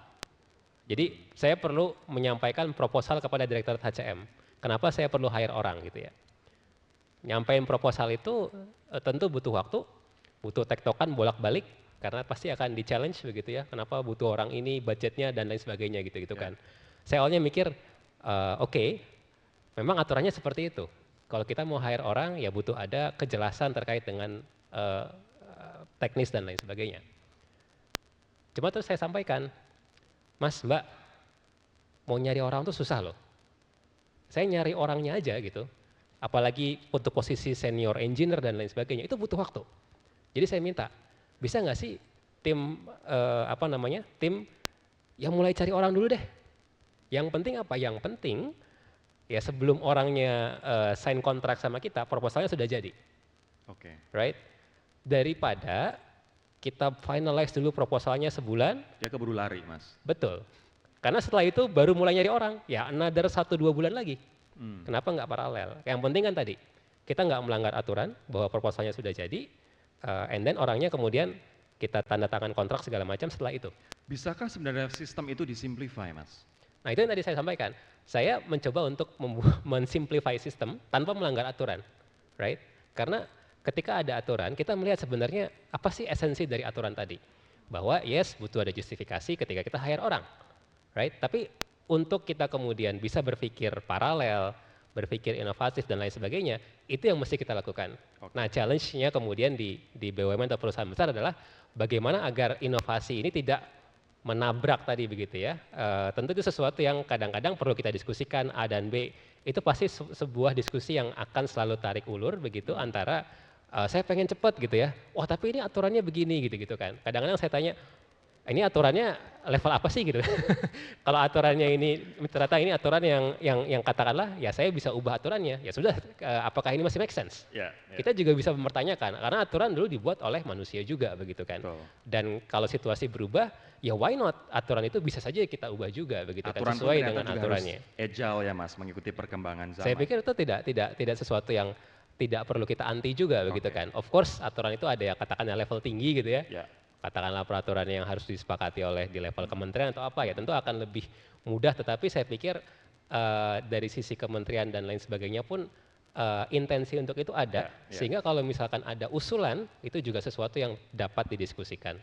Jadi saya perlu menyampaikan proposal kepada direktur HCM. Kenapa saya perlu hire orang gitu ya. Nyampaikan proposal itu tentu butuh waktu, butuh tektokan bolak-balik, karena pasti akan di-challenge begitu ya. Kenapa butuh orang ini, budgetnya dan lain sebagainya gitu-gitu kan. Saya awalnya mikir, oke, memang aturannya seperti itu. Kalau kita mau hire orang ya butuh ada kejelasan terkait dengan teknis dan lain sebagainya. Cuma terus saya sampaikan, Mas, Mbak, mau nyari orang tuh susah loh. Saya nyari orangnya aja gitu. Apalagi untuk posisi senior engineer dan lain sebagainya, itu butuh waktu. Jadi saya minta, bisa nggak sih tim tim yang mulai cari orang dulu deh. Yang penting apa? Yang penting ya sebelum orangnya sign kontrak sama kita, proposalnya sudah jadi. Oke. Right? Daripada kita finalize dulu proposalnya sebulan. Dia keburu lari, Mas. Betul. Karena setelah itu baru mulai nyari orang, ya another 1-2 bulan lagi. Kenapa nggak paralel? Yang penting kan tadi, kita nggak melanggar aturan bahwa proposalnya sudah jadi, and then orangnya kemudian kita tanda tangan kontrak segala macam setelah itu. Bisakah sebenarnya sistem itu disimplify, Mas? Nah itu yang tadi saya sampaikan. Saya mencoba untuk mensimplify sistem tanpa melanggar aturan, right? Karena ketika ada aturan, kita melihat sebenarnya apa sih esensi dari aturan tadi? Bahwa yes, butuh ada justifikasi ketika kita hire orang, right? Tapi untuk kita kemudian bisa berpikir paralel, berpikir inovatif dan lain sebagainya, itu yang mesti kita lakukan. Nah challenge-nya kemudian di BUMN atau perusahaan besar adalah bagaimana agar inovasi ini tidak menabrak tadi begitu ya. Tentu itu sesuatu yang kadang-kadang perlu kita diskusikan A dan B. Itu pasti sebuah diskusi yang akan selalu tarik ulur begitu antara saya pengen cepat gitu ya. Wah tapi ini aturannya begini gitu kan. Kadang-kadang saya tanya, ini aturannya level apa sih gitu. Kalau aturannya ini ternyata ini aturan yang katakanlah ya saya bisa ubah aturannya. Ya sudah, apakah ini masih make sense? Kita juga bisa mempertanyakan karena aturan dulu dibuat oleh manusia juga begitu kan. Dan kalau situasi berubah, ya why not? Aturan itu bisa saja kita ubah juga begitu kan sesuai dengan aturannya. Agile ya Mas, mengikuti perkembangan zaman. Saya pikir itu tidak sesuatu yang tidak perlu kita anti juga begitu kan. Of course aturan itu ada yang katakannya level tinggi gitu ya. Katakanlah peraturan yang harus disepakati oleh di level kementerian atau apa ya tentu akan lebih mudah, tetapi saya pikir dari sisi kementerian dan lain sebagainya pun intensi untuk itu ada, sehingga kalau misalkan ada usulan itu juga sesuatu yang dapat didiskusikan.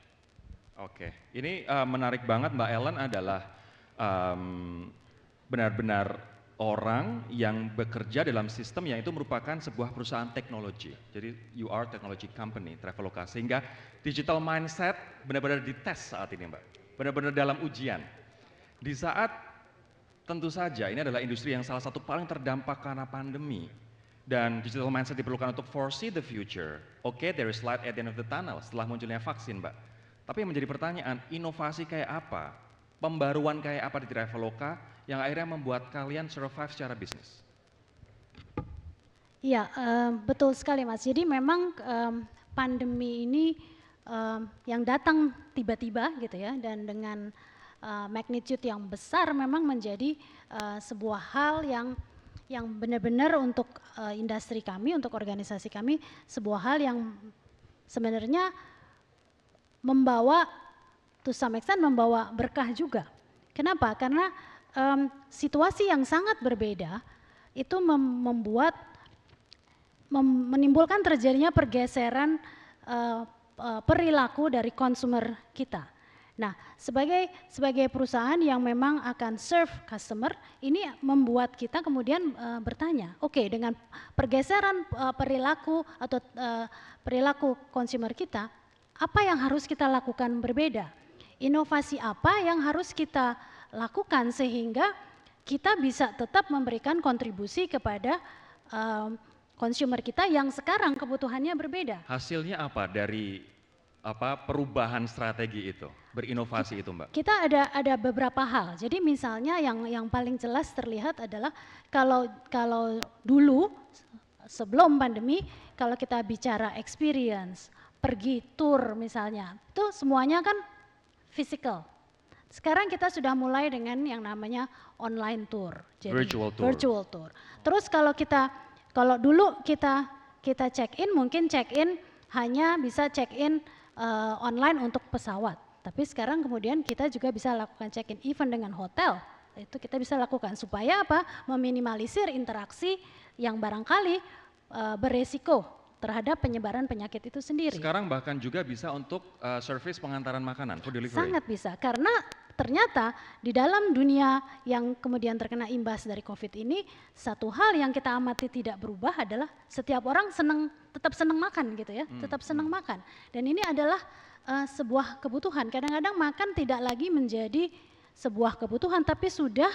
Oke, ini menarik banget Mbak Ellen adalah benar-benar orang yang bekerja dalam sistem yang itu merupakan sebuah perusahaan teknologi. Jadi you are technology company, Traveloka, sehingga digital mindset benar-benar dites saat ini Mbak. Benar-benar dalam ujian. Di saat tentu saja ini adalah industri yang salah satu paling terdampak karena pandemi. Dan digital mindset diperlukan untuk foresee the future. Oke, there is light at the end of the tunnel setelah munculnya vaksin Mbak. Tapi yang menjadi pertanyaan, inovasi kayak apa? Pembaruan kayak apa di Traveloka yang akhirnya membuat kalian survive secara bisnis? Iya, betul sekali Mas. Jadi memang pandemi ini yang datang tiba-tiba gitu ya, dan dengan magnitude yang besar memang menjadi sebuah hal yang benar-benar untuk industri kami, untuk organisasi kami, sebuah hal yang sebenarnya membawa, to some extent membawa berkah juga. Kenapa? Karena situasi yang sangat berbeda itu menimbulkan terjadinya pergeseran perilaku dari konsumer kita. Nah, sebagai perusahaan yang memang akan serve customer, ini membuat kita kemudian bertanya, oke, dengan pergeseran perilaku atau perilaku konsumer kita, apa yang harus kita lakukan berbeda? Inovasi apa yang harus kita lakukan sehingga kita bisa tetap memberikan kontribusi kepada consumer kita yang sekarang kebutuhannya berbeda. Hasilnya apa dari perubahan strategi itu, berinovasi itu Mbak? Kita ada beberapa hal. Jadi misalnya yang paling jelas terlihat adalah kalau dulu sebelum pandemi, kalau kita bicara experience, pergi tour misalnya, itu semuanya kan physical. Sekarang kita sudah mulai dengan yang namanya online tour, jadi virtual tour. Terus kalau dulu kita check in, mungkin check in hanya bisa check in online untuk pesawat. Tapi sekarang kemudian kita juga bisa lakukan check in even dengan hotel. Itu kita bisa lakukan supaya apa? Meminimalisir interaksi yang barangkali beresiko terhadap penyebaran penyakit itu sendiri. Sekarang bahkan juga bisa untuk service pengantaran makanan, food delivery. Sangat bisa, karena ternyata di dalam dunia yang kemudian terkena imbas dari COVID ini, satu hal yang kita amati tidak berubah adalah setiap orang tetap senang makan gitu ya, tetap senang makan. Dan ini adalah sebuah kebutuhan. Kadang-kadang makan tidak lagi menjadi sebuah kebutuhan, tapi sudah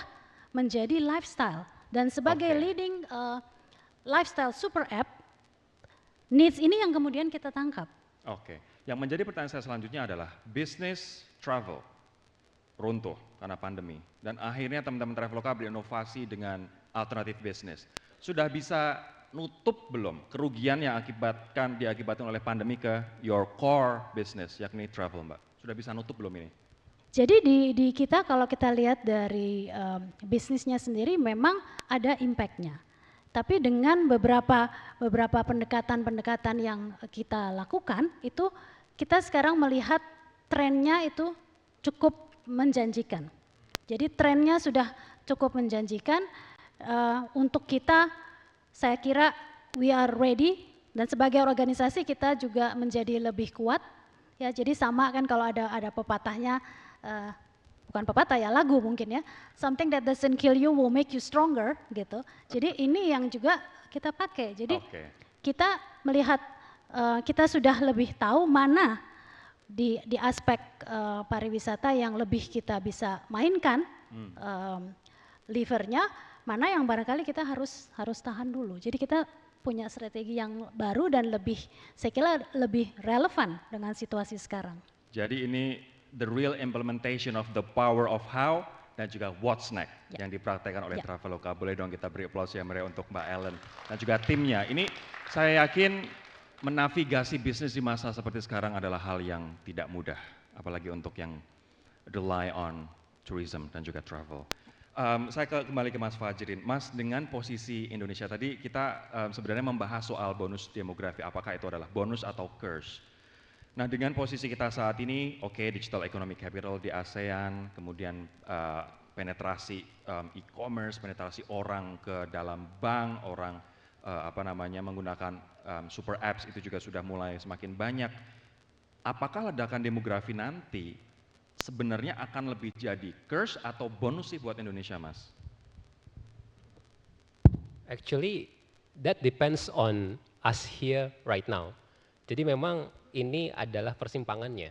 menjadi lifestyle. Dan sebagai leading lifestyle super app, needs ini yang kemudian kita tangkap. Oke, yang menjadi pertanyaan saya selanjutnya adalah business travel runtuh karena pandemi, dan akhirnya teman-teman Traveloka berinovasi dengan alternatif bisnis. Sudah bisa nutup belum kerugian yang diakibatkan oleh pandemi ke your core business, yakni travel Mbak? Sudah bisa nutup belum ini? Jadi di kita kalau kita lihat dari bisnisnya sendiri memang ada impact-nya. Tapi dengan beberapa pendekatan-pendekatan yang kita lakukan, itu kita sekarang melihat trennya itu cukup menjanjikan. Jadi trennya sudah cukup menjanjikan untuk kita, saya kira we are ready, dan sebagai organisasi kita juga menjadi lebih kuat. Ya, jadi sama kan kalau ada pepatahnya, bukan pepatah ya, lagu mungkin ya, something that doesn't kill you will make you stronger gitu. Jadi ini yang juga kita pakai. Jadi kita melihat kita sudah lebih tahu mana di aspek pariwisata yang lebih kita bisa mainkan levernya, mana yang barangkali kita harus tahan dulu. Jadi kita punya strategi yang baru dan lebih, saya kira lebih relevan dengan situasi sekarang. Jadi ini the real implementation of the power of how dan juga what's next yang dipraktekkan oleh Traveloka. Boleh dong kita beri aplaus ya Maria untuk Mbak Ellen dan juga timnya. Ini saya yakin menavigasi bisnis di masa seperti sekarang adalah hal yang tidak mudah, apalagi untuk yang rely on tourism dan juga travel. Saya kembali ke Mas Fajrin. Mas, dengan posisi Indonesia tadi kita sebenarnya membahas soal bonus demografi, apakah itu adalah bonus atau curse. Nah, dengan posisi kita saat ini, oke, digital economic capital di ASEAN, kemudian penetrasi e-commerce, penetrasi orang ke dalam bank, orang menggunakan super apps itu juga sudah mulai semakin banyak. Apakah ledakan demografi nanti sebenarnya akan lebih jadi curse atau bonus sih buat Indonesia, Mas? Actually, that depends on us here right now. Jadi memang ini adalah persimpangannya.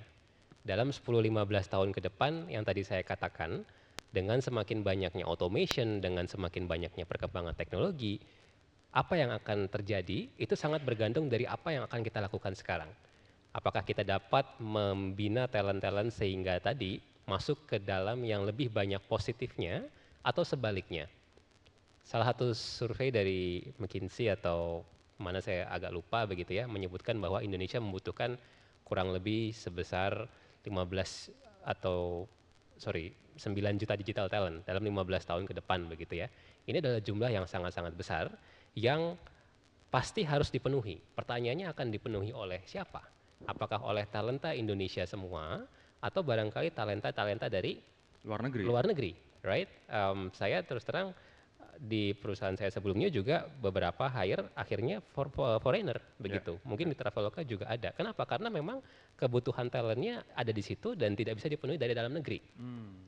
Dalam 10-15 tahun ke depan yang tadi saya katakan, dengan semakin banyaknya automation, dengan semakin banyaknya perkembangan teknologi, apa yang akan terjadi itu sangat bergantung dari apa yang akan kita lakukan sekarang. Apakah kita dapat membina talent-talent sehingga tadi masuk ke dalam yang lebih banyak positifnya atau sebaliknya. Salah satu survei dari McKinsey atau mana saya agak lupa begitu ya, menyebutkan bahwa Indonesia membutuhkan kurang lebih sebesar 9 juta digital talent dalam 15 tahun ke depan begitu ya. Ini adalah jumlah yang sangat-sangat besar yang pasti harus dipenuhi. Pertanyaannya akan dipenuhi oleh siapa? Apakah oleh talenta Indonesia semua atau barangkali talenta-talenta dari luar negeri, right? Saya terus terang di perusahaan saya sebelumnya juga beberapa hire akhirnya foreigner begitu. Mungkin di Traveloka juga ada. Kenapa? Karena memang kebutuhan talentnya ada di situ dan tidak bisa dipenuhi dari dalam negeri.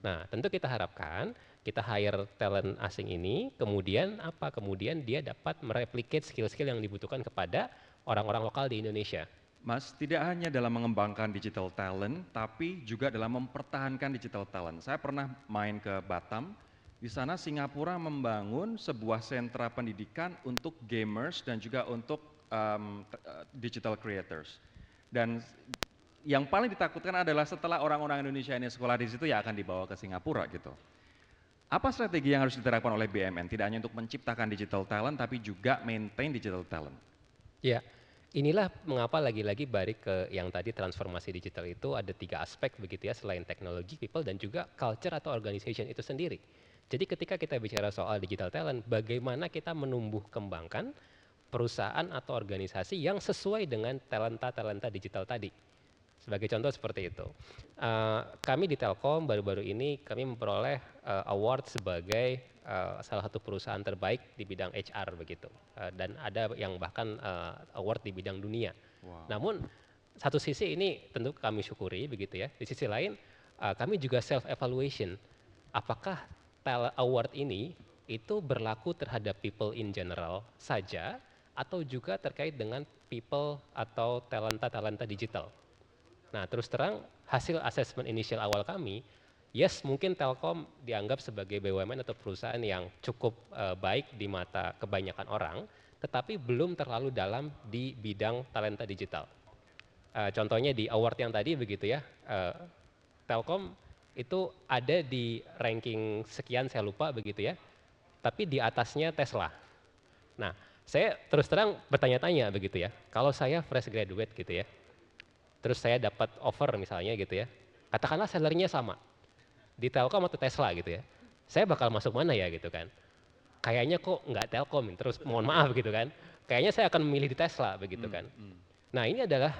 Nah, tentu kita harapkan kita hire talent asing ini, kemudian apa? Kemudian dia dapat mereplicate skill-skill yang dibutuhkan kepada orang-orang lokal di Indonesia. Mas, tidak hanya dalam mengembangkan digital talent, tapi juga dalam mempertahankan digital talent. Saya pernah main ke Batam, di sana Singapura membangun sebuah sentra pendidikan untuk gamers dan juga untuk digital creators. Dan yang paling ditakutkan adalah setelah orang-orang Indonesia ini sekolah di situ ya akan dibawa ke Singapura gitu. Apa strategi yang harus diterapkan oleh BUMN? Tidak hanya untuk menciptakan digital talent, tapi juga maintain digital talent. Ya. Inilah mengapa lagi-lagi balik ke yang tadi transformasi digital itu ada 3 aspek begitu ya, selain teknologi, people, dan juga culture atau organization itu sendiri. Jadi ketika kita bicara soal digital talent, bagaimana kita menumbuh kembangkan perusahaan atau organisasi yang sesuai dengan talenta-talenta digital tadi. Sebagai contoh seperti itu. Kami di Telkom baru-baru ini kami memperoleh award sebagai salah satu perusahaan terbaik di bidang HR begitu. Dan ada yang bahkan award di bidang dunia. Wow. Namun satu sisi ini tentu kami syukuri begitu ya. Di sisi lain kami juga self evaluation. Apakah award ini itu berlaku terhadap people in general saja atau juga terkait dengan people atau talenta-talenta digital. Nah, terus terang hasil assessment initial awal kami, yes mungkin Telkom dianggap sebagai BUMN atau perusahaan yang cukup baik di mata kebanyakan orang, tetapi belum terlalu dalam di bidang talenta digital. Contohnya di award yang tadi begitu ya, Telkom itu ada di ranking sekian saya lupa begitu ya, tapi di atasnya Tesla. Nah, saya terus terang bertanya-tanya begitu ya, kalau saya fresh graduate gitu ya, terus saya dapat offer misalnya gitu ya, katakanlah salary-nya sama, di Telkom atau Tesla gitu ya, saya bakal masuk mana ya gitu kan. Kayaknya kok nggak Telkom, terus mohon maaf gitu kan, kayaknya saya akan memilih di Tesla begitu kan. Nah ini adalah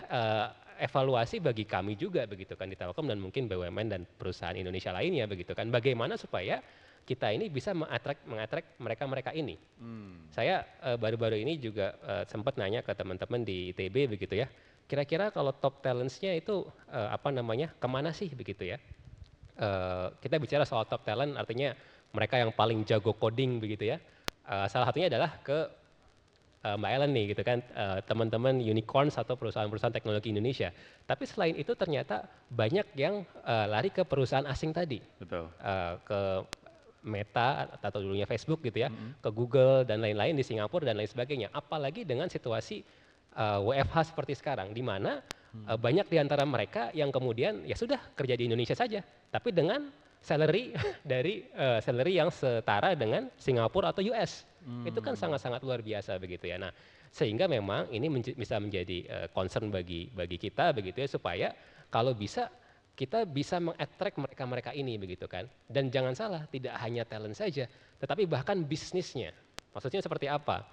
evaluasi bagi kami juga begitu kan di Telkom dan mungkin BUMN dan perusahaan Indonesia lainnya begitu kan, bagaimana supaya kita ini bisa mengattract mereka ini. Saya baru-baru ini juga sempat nanya ke teman-teman di ITB begitu ya, kira-kira kalau top talentsnya itu kemana sih begitu ya. Kita bicara soal top talent artinya mereka yang paling jago coding begitu ya. Salah satunya adalah ke Mbak Ellen nih gitu kan, teman-teman unicorns atau perusahaan-perusahaan teknologi Indonesia. Tapi selain itu ternyata banyak yang lari ke perusahaan asing tadi, Betul. ke Meta atau dulunya Facebook gitu ya, ke Google dan lain-lain di Singapura dan lain sebagainya. Apalagi dengan situasi WFH seperti sekarang, di mana banyak di antara mereka yang kemudian ya sudah kerja di Indonesia saja, tapi dengan salary dari salary yang setara dengan Singapura atau US. Itu kan sangat-sangat luar biasa begitu ya. Nah, sehingga memang ini bisa menjadi concern bagi kita begitu ya, supaya kalau bisa kita bisa meng-attract mereka-mereka ini begitu kan. Dan jangan salah, tidak hanya talent saja, tetapi bahkan bisnisnya. Maksudnya seperti apa?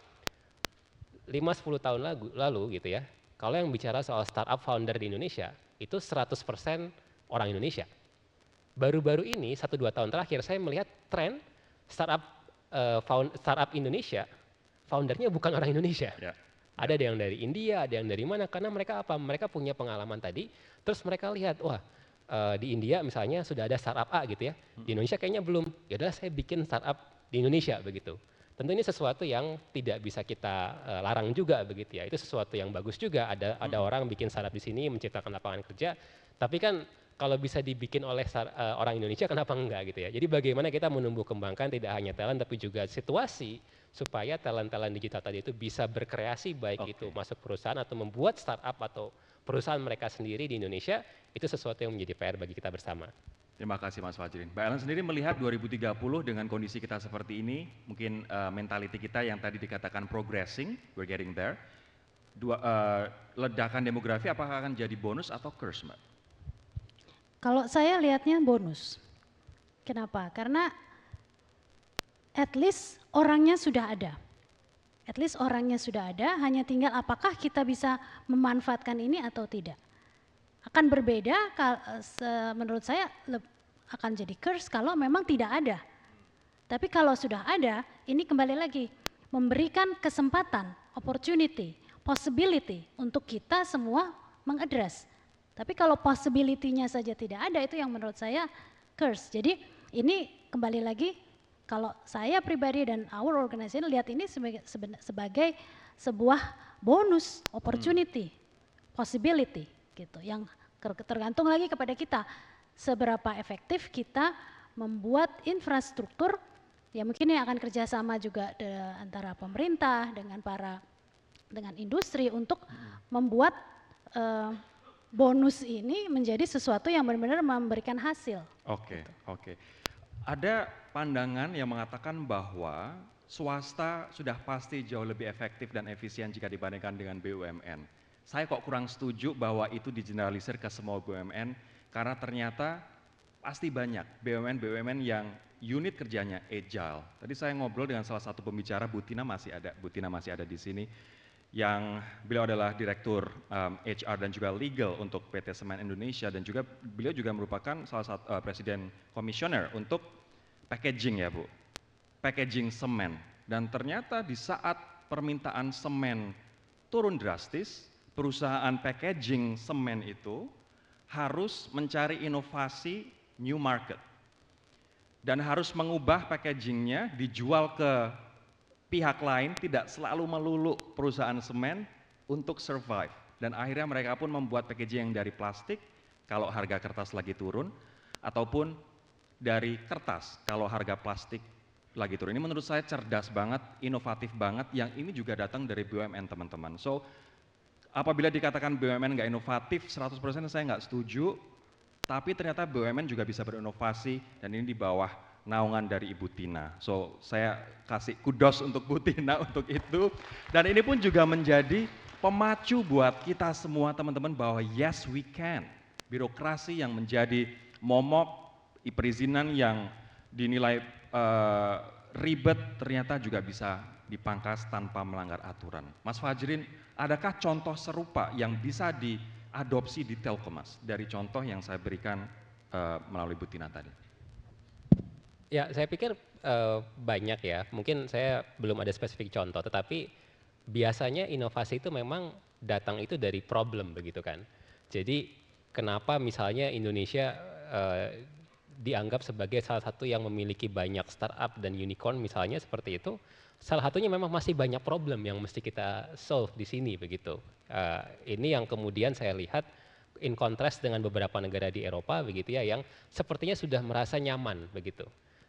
5-10 tahun lalu gitu ya, kalau yang bicara soal startup founder di Indonesia, itu 100% orang Indonesia. Baru-baru ini 1-2 tahun terakhir saya melihat tren startup Indonesia, foundernya bukan orang Indonesia. Ya. Ada yang dari India, ada yang dari mana, karena mereka apa? Mereka punya pengalaman tadi, terus mereka lihat, wah di India misalnya sudah ada startup A gitu ya, di Indonesia kayaknya belum, ya udah saya bikin startup di Indonesia begitu. Tentu ini sesuatu yang tidak bisa kita larang juga begitu ya, itu sesuatu yang bagus juga, ada orang bikin startup di sini menciptakan lapangan kerja, tapi kan kalau bisa dibikin oleh orang Indonesia kenapa enggak gitu ya. Jadi bagaimana kita menumbuh kembangkan tidak hanya talent tapi juga situasi supaya talent-talent digital tadi itu bisa berkreasi baik itu masuk perusahaan atau membuat startup atau perusahaan mereka sendiri di Indonesia, itu sesuatu yang menjadi PR bagi kita bersama. Terima kasih Mas Fajrin. Mbak Ellen sendiri melihat 2030 dengan kondisi kita seperti ini, mungkin mentality kita yang tadi dikatakan progressing, we're getting there, ledakan demografi apakah akan jadi bonus atau curse, Mbak? Kalau saya lihatnya bonus. Kenapa? Karena at least orangnya sudah ada. At least orangnya sudah ada, hanya tinggal apakah kita bisa memanfaatkan ini atau tidak. Akan berbeda, menurut saya akan jadi curse kalau memang tidak ada. Tapi kalau sudah ada, ini kembali lagi, memberikan kesempatan, opportunity, possibility untuk kita semua mengadres. Tapi kalau possibility-nya saja tidak ada, itu yang menurut saya curse. Jadi ini kembali lagi, kalau saya pribadi dan our organization lihat ini sebagai sebuah bonus, opportunity, possibility gitu. Yang tergantung lagi kepada kita, seberapa efektif kita membuat infrastruktur, ya mungkin yang akan kerjasama juga antara pemerintah dengan industri untuk membuat bonus ini menjadi sesuatu yang benar-benar memberikan hasil. Oke. Ada pandangan yang mengatakan bahwa swasta sudah pasti jauh lebih efektif dan efisien jika dibandingkan dengan BUMN. Saya kok kurang setuju bahwa itu digeneralisir ke semua BUMN, karena ternyata pasti banyak BUMN yang unit kerjanya agile. Tadi saya ngobrol dengan salah satu pembicara, Butina masih ada di sini, yang beliau adalah direktur HR dan juga legal untuk PT Semen Indonesia, dan juga beliau juga merupakan salah satu presiden komisioner untuk packaging ya Bu, packaging semen. Dan ternyata di saat permintaan semen turun drastis, perusahaan packaging semen itu harus mencari inovasi new market dan harus mengubah packagingnya dijual ke pihak lain, tidak selalu melulu perusahaan semen untuk survive. Dan akhirnya mereka pun membuat packaging yang dari plastik kalau harga kertas lagi turun, ataupun dari kertas kalau harga plastik lagi turun. Ini menurut saya cerdas banget, inovatif banget, yang ini juga datang dari BUMN teman-teman. So, apabila dikatakan BUMN nggak inovatif, 100% saya nggak setuju, tapi ternyata BUMN juga bisa berinovasi, dan ini di bawah naungan dari Ibu Tina. So, saya kasih kudos untuk Bu Tina untuk itu. Dan ini pun juga menjadi pemacu buat kita semua teman-teman bahwa yes we can. Birokrasi yang menjadi momok, perizinan yang dinilai ribet ternyata juga bisa dipangkas tanpa melanggar aturan. Mas Fajrin, adakah contoh serupa yang bisa diadopsi di Telkom, Mas? Dari contoh yang saya berikan melalui Bu Tina tadi. Ya, saya pikir banyak ya. Mungkin saya belum ada spesifik contoh, tetapi biasanya inovasi itu memang datang itu dari problem begitu kan. Jadi kenapa misalnya Indonesia dianggap sebagai salah satu yang memiliki banyak startup dan unicorn misalnya seperti itu, salah satunya memang masih banyak problem yang mesti kita solve di sini begitu. Ini yang kemudian saya lihat in contrast dengan beberapa negara di Eropa begitu ya, yang sepertinya sudah merasa nyaman begitu.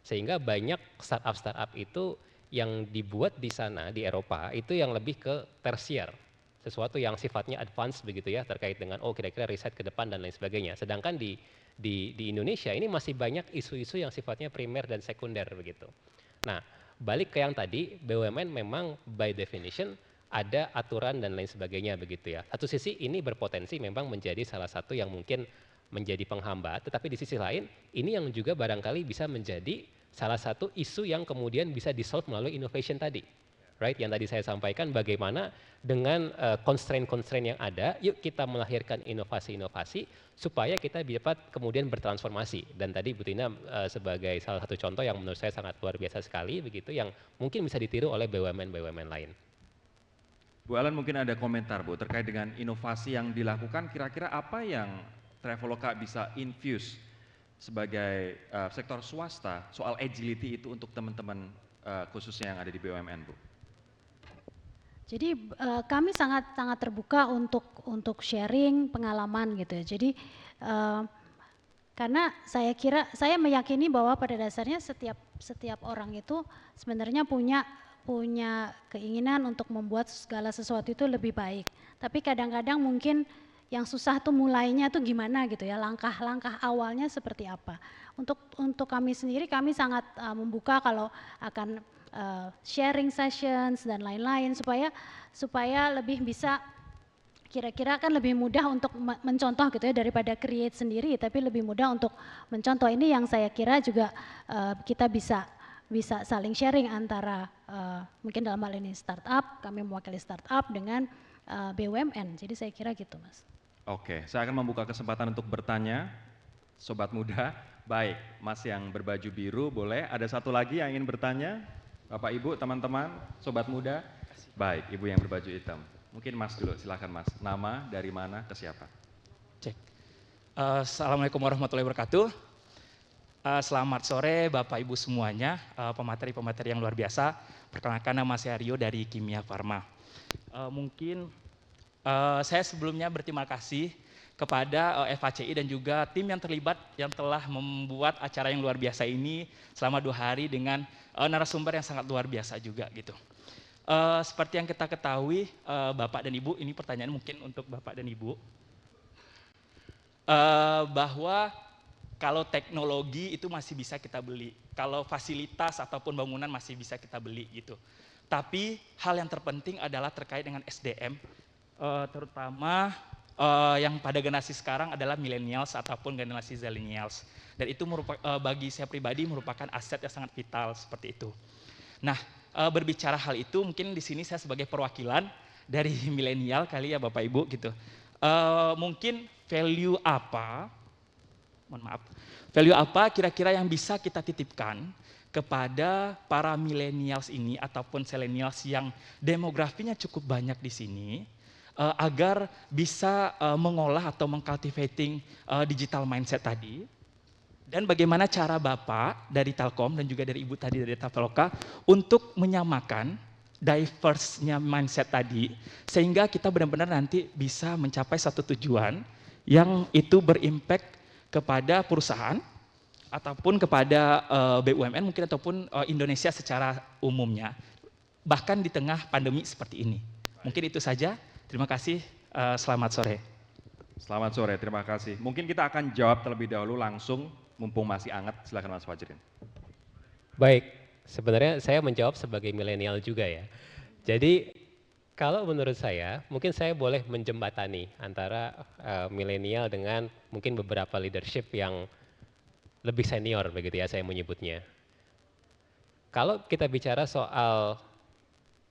Sehingga banyak startup-startup itu yang dibuat di sana di Eropa itu yang lebih ke tersier, sesuatu yang sifatnya advance begitu ya, terkait dengan kira-kira riset ke depan dan lain sebagainya. Sedangkan di Indonesia ini masih banyak isu-isu yang sifatnya primer dan sekunder begitu. Nah, balik ke yang tadi, BUMN memang by definition ada aturan dan lain sebagainya begitu ya. Satu sisi ini berpotensi memang menjadi salah satu yang mungkin menjadi penghambat, tetapi di sisi lain ini yang juga barangkali bisa menjadi salah satu isu yang kemudian bisa di-solve melalui innovation tadi. Right, yang tadi saya sampaikan bagaimana dengan constraint-constraint yang ada, yuk kita melahirkan inovasi-inovasi supaya kita dapat kemudian bertransformasi. Dan tadi Bu Tina sebagai salah satu contoh yang menurut saya sangat luar biasa sekali begitu, yang mungkin bisa ditiru oleh BUMN-BUMN lain. Bu Ellen mungkin ada komentar Bu terkait dengan inovasi yang dilakukan, kira-kira apa yang Traveloka bisa infuse sebagai sektor swasta soal agility itu untuk teman-teman khususnya yang ada di BUMN Bu? Jadi kami sangat terbuka untuk sharing pengalaman gitu ya. Jadi karena saya meyakini bahwa pada dasarnya setiap orang itu sebenarnya punya keinginan untuk membuat segala sesuatu itu lebih baik. Tapi kadang-kadang mungkin yang susah tuh mulainya tuh gimana gitu ya, langkah-langkah awalnya seperti apa. Untuk kami sendiri, kami sangat membuka kalau akan sharing sessions dan lain-lain supaya lebih bisa, kira-kira kan lebih mudah untuk mencontoh gitu ya daripada create sendiri, tapi lebih mudah untuk mencontoh. Ini yang saya kira juga kita bisa saling sharing antara mungkin dalam hal ini startup, kami mewakili startup dengan BUMN. Jadi saya kira gitu Mas. Oke, saya akan membuka kesempatan untuk bertanya, sobat muda. Baik, Mas yang berbaju biru boleh. Ada satu lagi yang ingin bertanya? Bapak Ibu, teman-teman, sobat muda. Baik, Ibu yang berbaju hitam. Mungkin Mas dulu, silakan Mas. Nama, dari mana, ke siapa? Cek. Assalamualaikum warahmatullahi wabarakatuh. Selamat sore Bapak Ibu semuanya, pemateri-pemateri yang luar biasa. Perkenalkan, nama saya Rio dari Kimia Farma. Mungkin saya sebelumnya berterima kasih kepada FHCI dan juga tim yang terlibat yang telah membuat acara yang luar biasa ini selama 2 hari dengan narasumber yang sangat luar biasa juga gitu. Seperti yang kita ketahui Bapak dan Ibu, ini pertanyaan mungkin untuk Bapak dan Ibu, bahwa kalau teknologi itu masih bisa kita beli, kalau fasilitas ataupun bangunan masih bisa kita beli gitu. Tapi hal yang terpenting adalah terkait dengan SDM, terutama yang pada generasi sekarang adalah millennials ataupun generasi zillennials. Dan itu bagi saya pribadi merupakan aset yang sangat vital seperti itu. Nah, berbicara hal itu mungkin di sini saya sebagai perwakilan dari milenial kali ya Bapak Ibu gitu. Mungkin value apa kira-kira yang bisa kita titipkan kepada para millennials ini ataupun zillennials yang demografinya cukup banyak di sini, agar bisa mengolah atau mengcultivating digital mindset tadi, dan bagaimana cara Bapak dari Telkom dan juga dari Ibu tadi dari Traveloka untuk menyamakan diverse-nya mindset tadi sehingga kita benar-benar nanti bisa mencapai satu tujuan yang itu berimpact kepada perusahaan ataupun kepada BUMN mungkin ataupun Indonesia secara umumnya, bahkan di tengah pandemi seperti ini. Mungkin itu saja. Terima kasih, selamat sore. Selamat sore, terima kasih. Mungkin kita akan jawab terlebih dahulu langsung, mumpung masih hangat, silakan Mas Fajrin. Baik, sebenarnya saya menjawab sebagai milenial juga ya. Jadi kalau menurut saya, mungkin saya boleh menjembatani antara milenial dengan mungkin beberapa leadership yang lebih senior begitu ya saya menyebutnya. Kalau kita bicara soal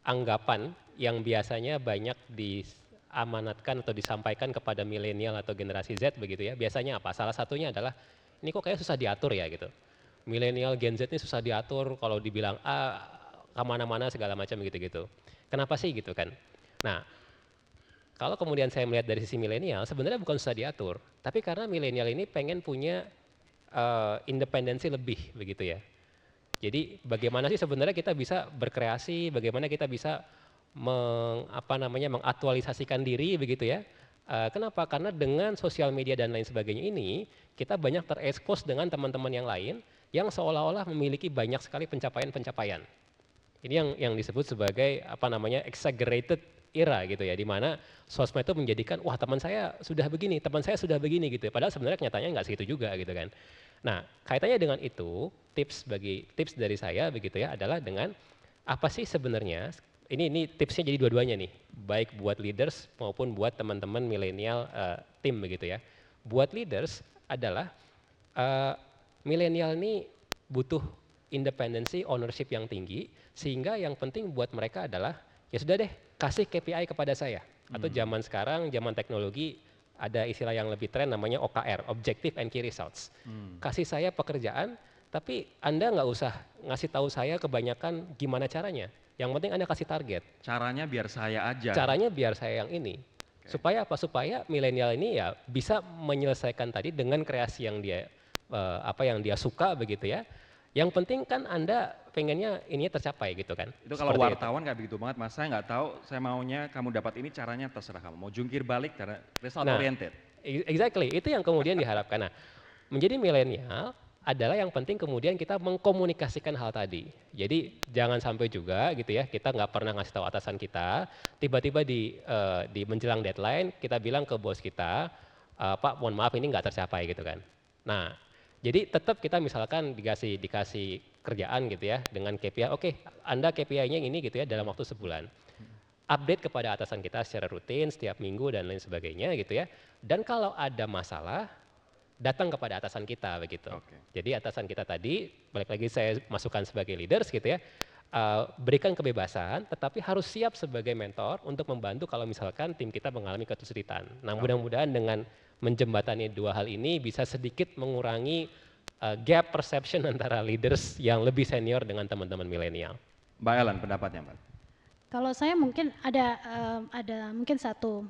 anggapan yang biasanya banyak diamanatkan atau disampaikan kepada milenial atau generasi Z begitu ya, biasanya apa? Salah satunya adalah ini kok kayak susah diatur ya gitu. Milenial Gen Z ini susah diatur, kalau dibilang kemana-mana segala macam gitu-gitu. Kenapa sih gitu kan? Nah, kalau kemudian saya melihat dari sisi milenial, sebenarnya bukan susah diatur, tapi karena milenial ini pengen punya independensi lebih begitu ya. Jadi bagaimana sih sebenarnya kita bisa berkreasi, bagaimana kita bisa mengaktualisasikan diri begitu ya. Kenapa? Karena dengan sosial media dan lain sebagainya ini, kita banyak terekspos dengan teman-teman yang lain yang seolah-olah memiliki banyak sekali pencapaian-pencapaian. Ini yang disebut sebagai exaggerated era gitu ya, di mana sosmed itu menjadikan wah teman saya sudah begini, teman saya sudah begini gitu. Padahal sebenarnya kenyataannya nggak segitu juga gitu kan. Nah, kaitannya dengan itu, tips dari saya begitu ya adalah dengan apa sih sebenarnya, ini tipsnya jadi dua-duanya nih, baik buat leaders maupun buat teman-teman milenial tim begitu ya. Buat leaders adalah milenial ini butuh independensi, ownership yang tinggi, sehingga yang penting buat mereka adalah ya sudah deh kasih KPI kepada saya. Atau zaman sekarang, zaman teknologi ada istilah yang lebih tren namanya OKR, Objective and Key Results. Kasih saya pekerjaan, tapi Anda nggak usah ngasih tahu saya kebanyakan gimana caranya. Yang penting Anda kasih target. Caranya biar saya aja. Caranya biar saya yang ini. Supaya apa? Supaya milenial ini ya bisa menyelesaikan tadi dengan kreasi yang dia yang dia suka begitu ya. Yang penting kan Anda pengennya ininya tercapai gitu kan. Itu kalau wartawan nggak begitu banget, Mas. Saya nggak tahu, saya maunya kamu dapat ini, caranya terserah kamu. Mau jungkir balik karena result oriented. Exactly, itu yang kemudian diharapkan. Nah, menjadi milenial adalah yang penting kemudian kita mengkomunikasikan hal tadi. Jadi jangan sampai juga gitu ya, kita nggak pernah ngasih tahu atasan kita, tiba-tiba di menjelang deadline kita bilang ke bos kita, Pak mohon maaf ini nggak tercapai gitu kan. Nah, jadi tetap kita misalkan dikasih kerjaan gitu ya dengan KPI, oke, Anda KPI-nya ini gitu ya dalam waktu sebulan. Update kepada atasan kita secara rutin setiap minggu dan lain sebagainya gitu ya. Dan kalau ada masalah datang kepada atasan kita begitu. Jadi atasan kita tadi, balik lagi saya masukkan sebagai leaders gitu ya, berikan kebebasan tetapi harus siap sebagai mentor untuk membantu kalau misalkan tim kita mengalami kesulitan. Nah mudah-mudahan dengan menjembatani dua hal ini bisa sedikit mengurangi gap perception antara leaders yang lebih senior dengan teman-teman milenial. Mbak Ellen, pendapatnya Mbak? Kalau saya mungkin ada mungkin satu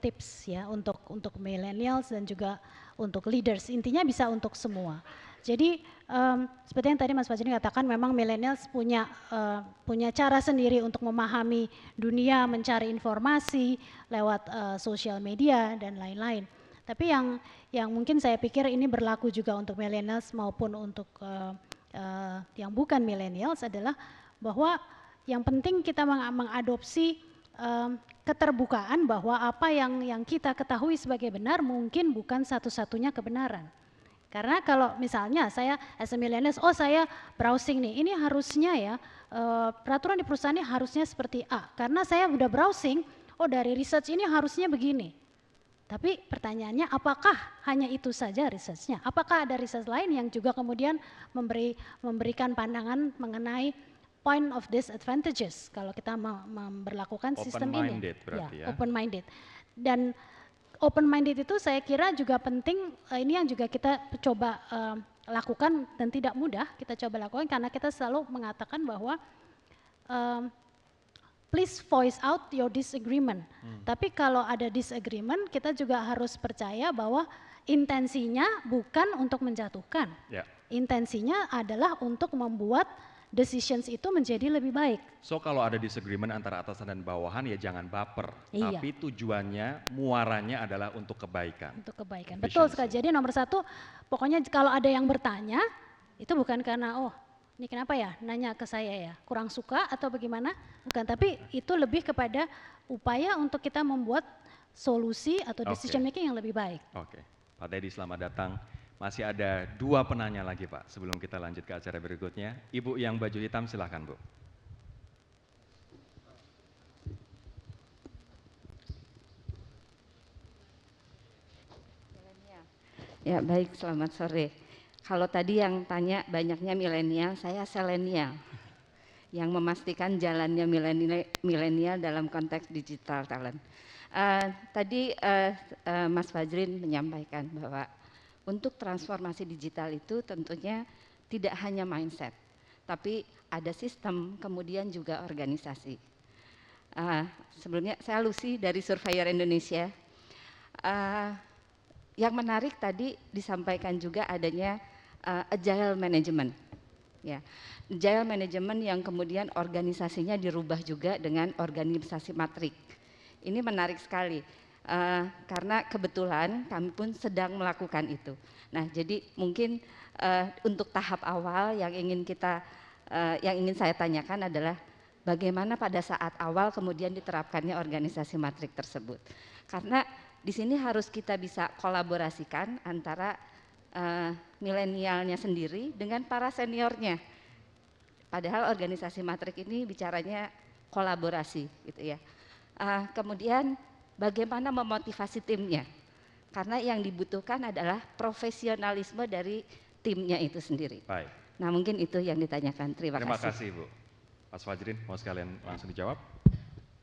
tips ya untuk millennials dan juga untuk leaders. Intinya bisa untuk semua. Jadi seperti yang tadi Mas Fajri katakan, memang millennials punya cara sendiri untuk memahami dunia, mencari informasi lewat sosial media dan lain-lain. Tapi yang mungkin saya pikir ini berlaku juga untuk millennials maupun untuk yang bukan millennials adalah bahwa yang penting kita mengadopsi keterbukaan bahwa apa yang kita ketahui sebagai benar mungkin bukan satu-satunya kebenaran. Karena kalau misalnya saya as a millennials, saya browsing nih, ini harusnya ya peraturan di perusahaan ini harusnya seperti A. Karena saya udah browsing, dari research ini harusnya begini. Tapi pertanyaannya apakah hanya itu saja researchnya? Apakah ada research lain yang juga kemudian memberikan pandangan mengenai point of disadvantages kalau kita memberlakukan sistem ini? Open minded. Dan open minded itu saya kira juga penting, ini yang juga kita coba lakukan dan tidak mudah kita coba lakukan karena kita selalu mengatakan bahwa please voice out your disagreement. Tapi kalau ada disagreement, kita juga harus percaya bahwa intensinya bukan untuk menjatuhkan. Intensinya adalah untuk membuat decisions itu menjadi lebih baik. So kalau ada disagreement antara atasan dan bawahan ya jangan baper. Tapi tujuannya, muaranya adalah untuk kebaikan. Untuk kebaikan, betul sekali. Jadi nomor satu, pokoknya kalau ada yang bertanya, itu bukan karena ini kenapa ya nanya ke saya ya, kurang suka atau bagaimana? Bukan, tapi itu lebih kepada upaya untuk kita membuat solusi atau decision making yang lebih baik. Pak Teddy selamat datang. Masih ada 2 penanya lagi Pak sebelum kita lanjut ke acara berikutnya. Ibu yang baju hitam silahkan Bu. Ya baik, selamat sore. Kalau tadi yang tanya banyaknya milenial, saya selenial yang memastikan jalannya milenial dalam konteks digital talent. Tadi Mas Fajrin menyampaikan bahwa untuk transformasi digital itu tentunya tidak hanya mindset, tapi ada sistem, kemudian juga organisasi. Sebelumnya saya Lucy dari Surveyor Indonesia. Yang menarik tadi disampaikan juga adanya agile management. Ya, agile management yang kemudian organisasinya dirubah juga dengan organisasi matrik. Ini menarik sekali karena kebetulan kami pun sedang melakukan itu. Nah, jadi mungkin untuk tahap awal yang ingin saya tanyakan adalah bagaimana pada saat awal kemudian diterapkannya organisasi matrik tersebut. Karena di sini harus kita bisa kolaborasikan antara milenialnya sendiri dengan para seniornya. Padahal organisasi matrik ini bicaranya kolaborasi gitu ya. Kemudian bagaimana memotivasi timnya? Karena yang dibutuhkan adalah profesionalisme dari timnya itu sendiri. Baik. Nah, mungkin itu yang ditanyakan. Terima kasih. Terima kasih, Bu. Mas Fajrin, mau sekalian langsung dijawab?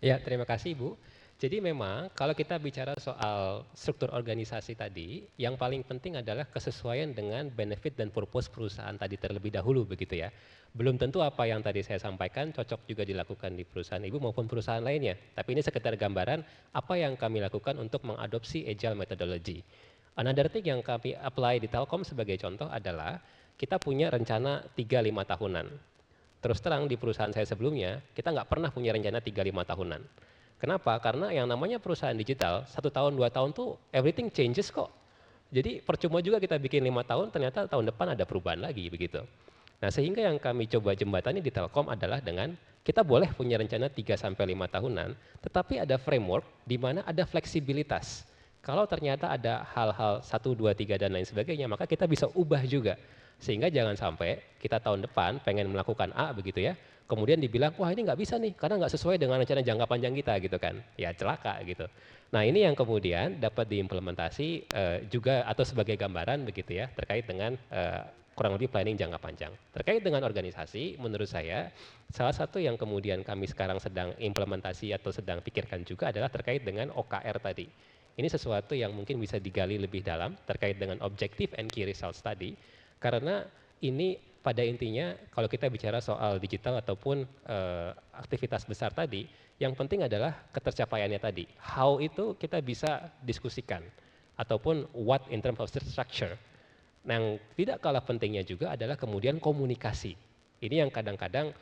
Ya, terima kasih Bu. Jadi memang kalau kita bicara soal struktur organisasi tadi, yang paling penting adalah kesesuaian dengan benefit dan purpose perusahaan tadi terlebih dahulu begitu ya. Belum tentu apa yang tadi saya sampaikan cocok juga dilakukan di perusahaan Ibu maupun perusahaan lainnya. Tapi ini sekedar gambaran apa yang kami lakukan untuk mengadopsi agile methodology. Another thing yang kami apply di Telkom sebagai contoh adalah kita punya rencana 3-5 tahunan. Terus terang di perusahaan saya sebelumnya, kita nggak pernah punya rencana 3-5 tahunan. Kenapa? Karena yang namanya perusahaan digital, 1 tahun, 2 tahun tuh everything changes kok. Jadi percuma juga kita bikin 5 tahun, ternyata tahun depan ada perubahan lagi begitu. Nah sehingga yang kami coba jembatani di Telkom adalah dengan kita boleh punya rencana 3-5 tahunan, tetapi ada framework di mana ada fleksibilitas. Kalau ternyata ada hal-hal 1, 2, 3 dan lain sebagainya, maka kita bisa ubah juga. Sehingga jangan sampai kita tahun depan pengen melakukan A begitu ya, kemudian dibilang wah ini nggak bisa nih karena nggak sesuai dengan rencana jangka panjang kita gitu kan, ya celaka gitu. Nah ini yang kemudian dapat diimplementasi juga atau sebagai gambaran begitu ya terkait dengan kurang lebih planning jangka panjang. Terkait dengan organisasi menurut saya salah satu yang kemudian kami sekarang sedang implementasi atau sedang pikirkan juga adalah terkait dengan OKR tadi. Ini sesuatu yang mungkin bisa digali lebih dalam terkait dengan objective and key results tadi. Karena ini pada intinya kalau kita bicara soal digital ataupun aktivitas besar tadi, yang penting adalah ketercapaiannya tadi. How itu kita bisa diskusikan, ataupun what in terms of structure. Nah, yang tidak kalah pentingnya juga adalah kemudian komunikasi. Ini yang kadang-kadang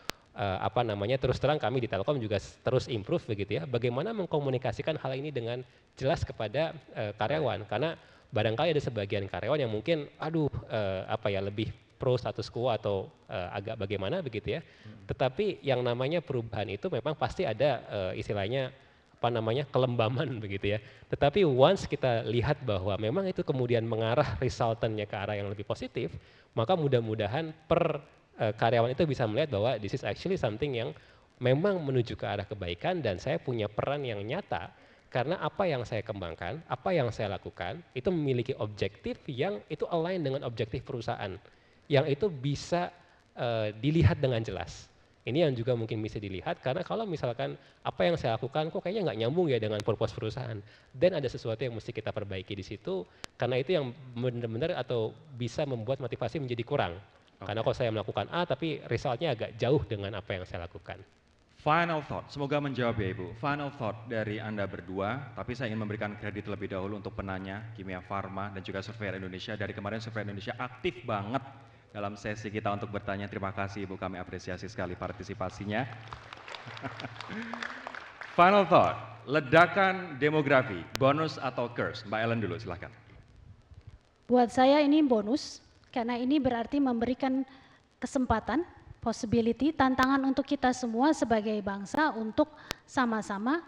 terus terang kami di Telkom juga terus improve begitu ya. Bagaimana mengkomunikasikan hal ini dengan jelas kepada karyawan, karena barangkali ada sebagian karyawan yang mungkin lebih pro status quo atau agak bagaimana begitu ya. Tetapi yang namanya perubahan itu memang pasti ada istilahnya kelembaman begitu ya. Tetapi once kita lihat bahwa memang itu kemudian mengarah resultantnya ke arah yang lebih positif, maka mudah-mudahan karyawan itu bisa melihat bahwa this is actually something yang memang menuju ke arah kebaikan dan saya punya peran yang nyata. Karena apa yang saya kembangkan, apa yang saya lakukan, itu memiliki objektif yang itu align dengan objektif perusahaan. Yang itu bisa dilihat dengan jelas. Ini yang juga mungkin bisa dilihat, karena kalau misalkan apa yang saya lakukan kok kayaknya nggak nyambung ya dengan purpose perusahaan. Dan ada sesuatu yang mesti kita perbaiki di situ, karena itu yang benar-benar atau bisa membuat motivasi menjadi kurang. Karena kalau saya melakukan A, tapi resultnya agak jauh dengan apa yang saya lakukan. Final thought, semoga menjawab ya Ibu. Final thought dari Anda berdua, tapi saya ingin memberikan kredit terlebih dahulu untuk penanya Kimia Farma dan juga Surveyor Indonesia. Dari kemarin Surveyor Indonesia aktif banget dalam sesi kita untuk bertanya. Terima kasih Ibu, kami apresiasi sekali partisipasinya. Final thought, ledakan demografi, bonus atau curse? Mbak Ellen dulu, silahkan. Buat saya ini bonus, karena ini berarti memberikan kesempatan, possibility, tantangan untuk kita semua sebagai bangsa untuk sama-sama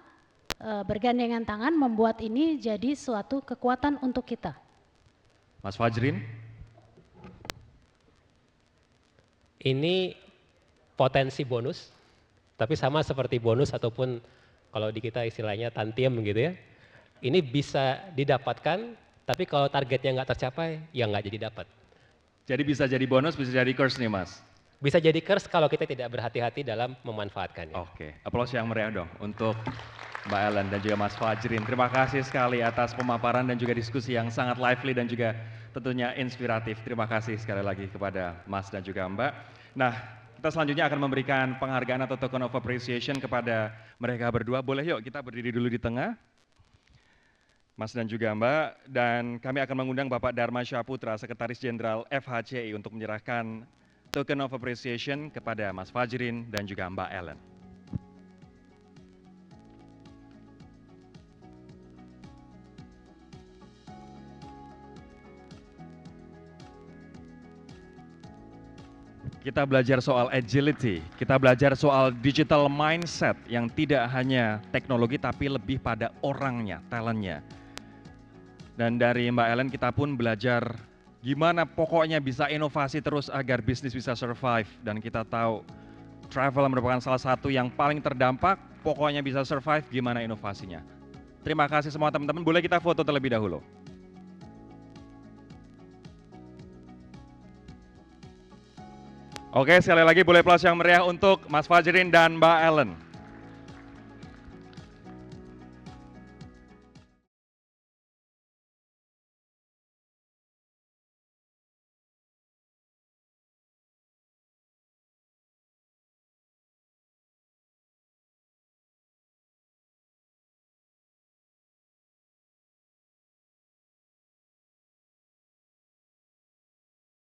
bergandengan tangan membuat ini jadi suatu kekuatan untuk kita. Mas Fajrin? Ini potensi bonus, tapi sama seperti bonus ataupun kalau di kita istilahnya tantiem gitu ya. Ini bisa didapatkan, tapi kalau targetnya nggak tercapai, ya nggak jadi dapat. Jadi bisa jadi bonus, bisa jadi curse nih Mas? Bisa jadi curse kalau kita tidak berhati-hati dalam memanfaatkannya. Oke, aplaus yang meriah dong untuk Mbak Ellen dan juga Mas Fajrin. Terima kasih sekali atas pemaparan dan juga diskusi yang sangat lively dan juga tentunya inspiratif. Terima kasih sekali lagi kepada Mas dan juga Mbak. Nah, kita selanjutnya akan memberikan penghargaan atau token of appreciation kepada mereka berdua. Boleh yuk kita berdiri dulu di tengah. Mas dan juga Mbak, dan kami akan mengundang Bapak Dharma Syaputra, Sekretaris Jenderal FHCI untuk menyerahkan token of appreciation kepada Mas Fajrin dan juga Mbak Ellen. Kita belajar soal agility, kita belajar soal digital mindset yang tidak hanya teknologi tapi lebih pada orangnya, talentnya. Dan dari Mbak Ellen kita pun belajar gimana pokoknya bisa inovasi terus agar bisnis bisa survive. Dan kita tahu travel merupakan salah satu yang paling terdampak, pokoknya bisa survive, gimana inovasinya. Terima kasih semua teman-teman, boleh kita foto terlebih dahulu. Oke, sekali lagi boleh plus yang meriah untuk Mas Fajrin dan Mbak Ellen.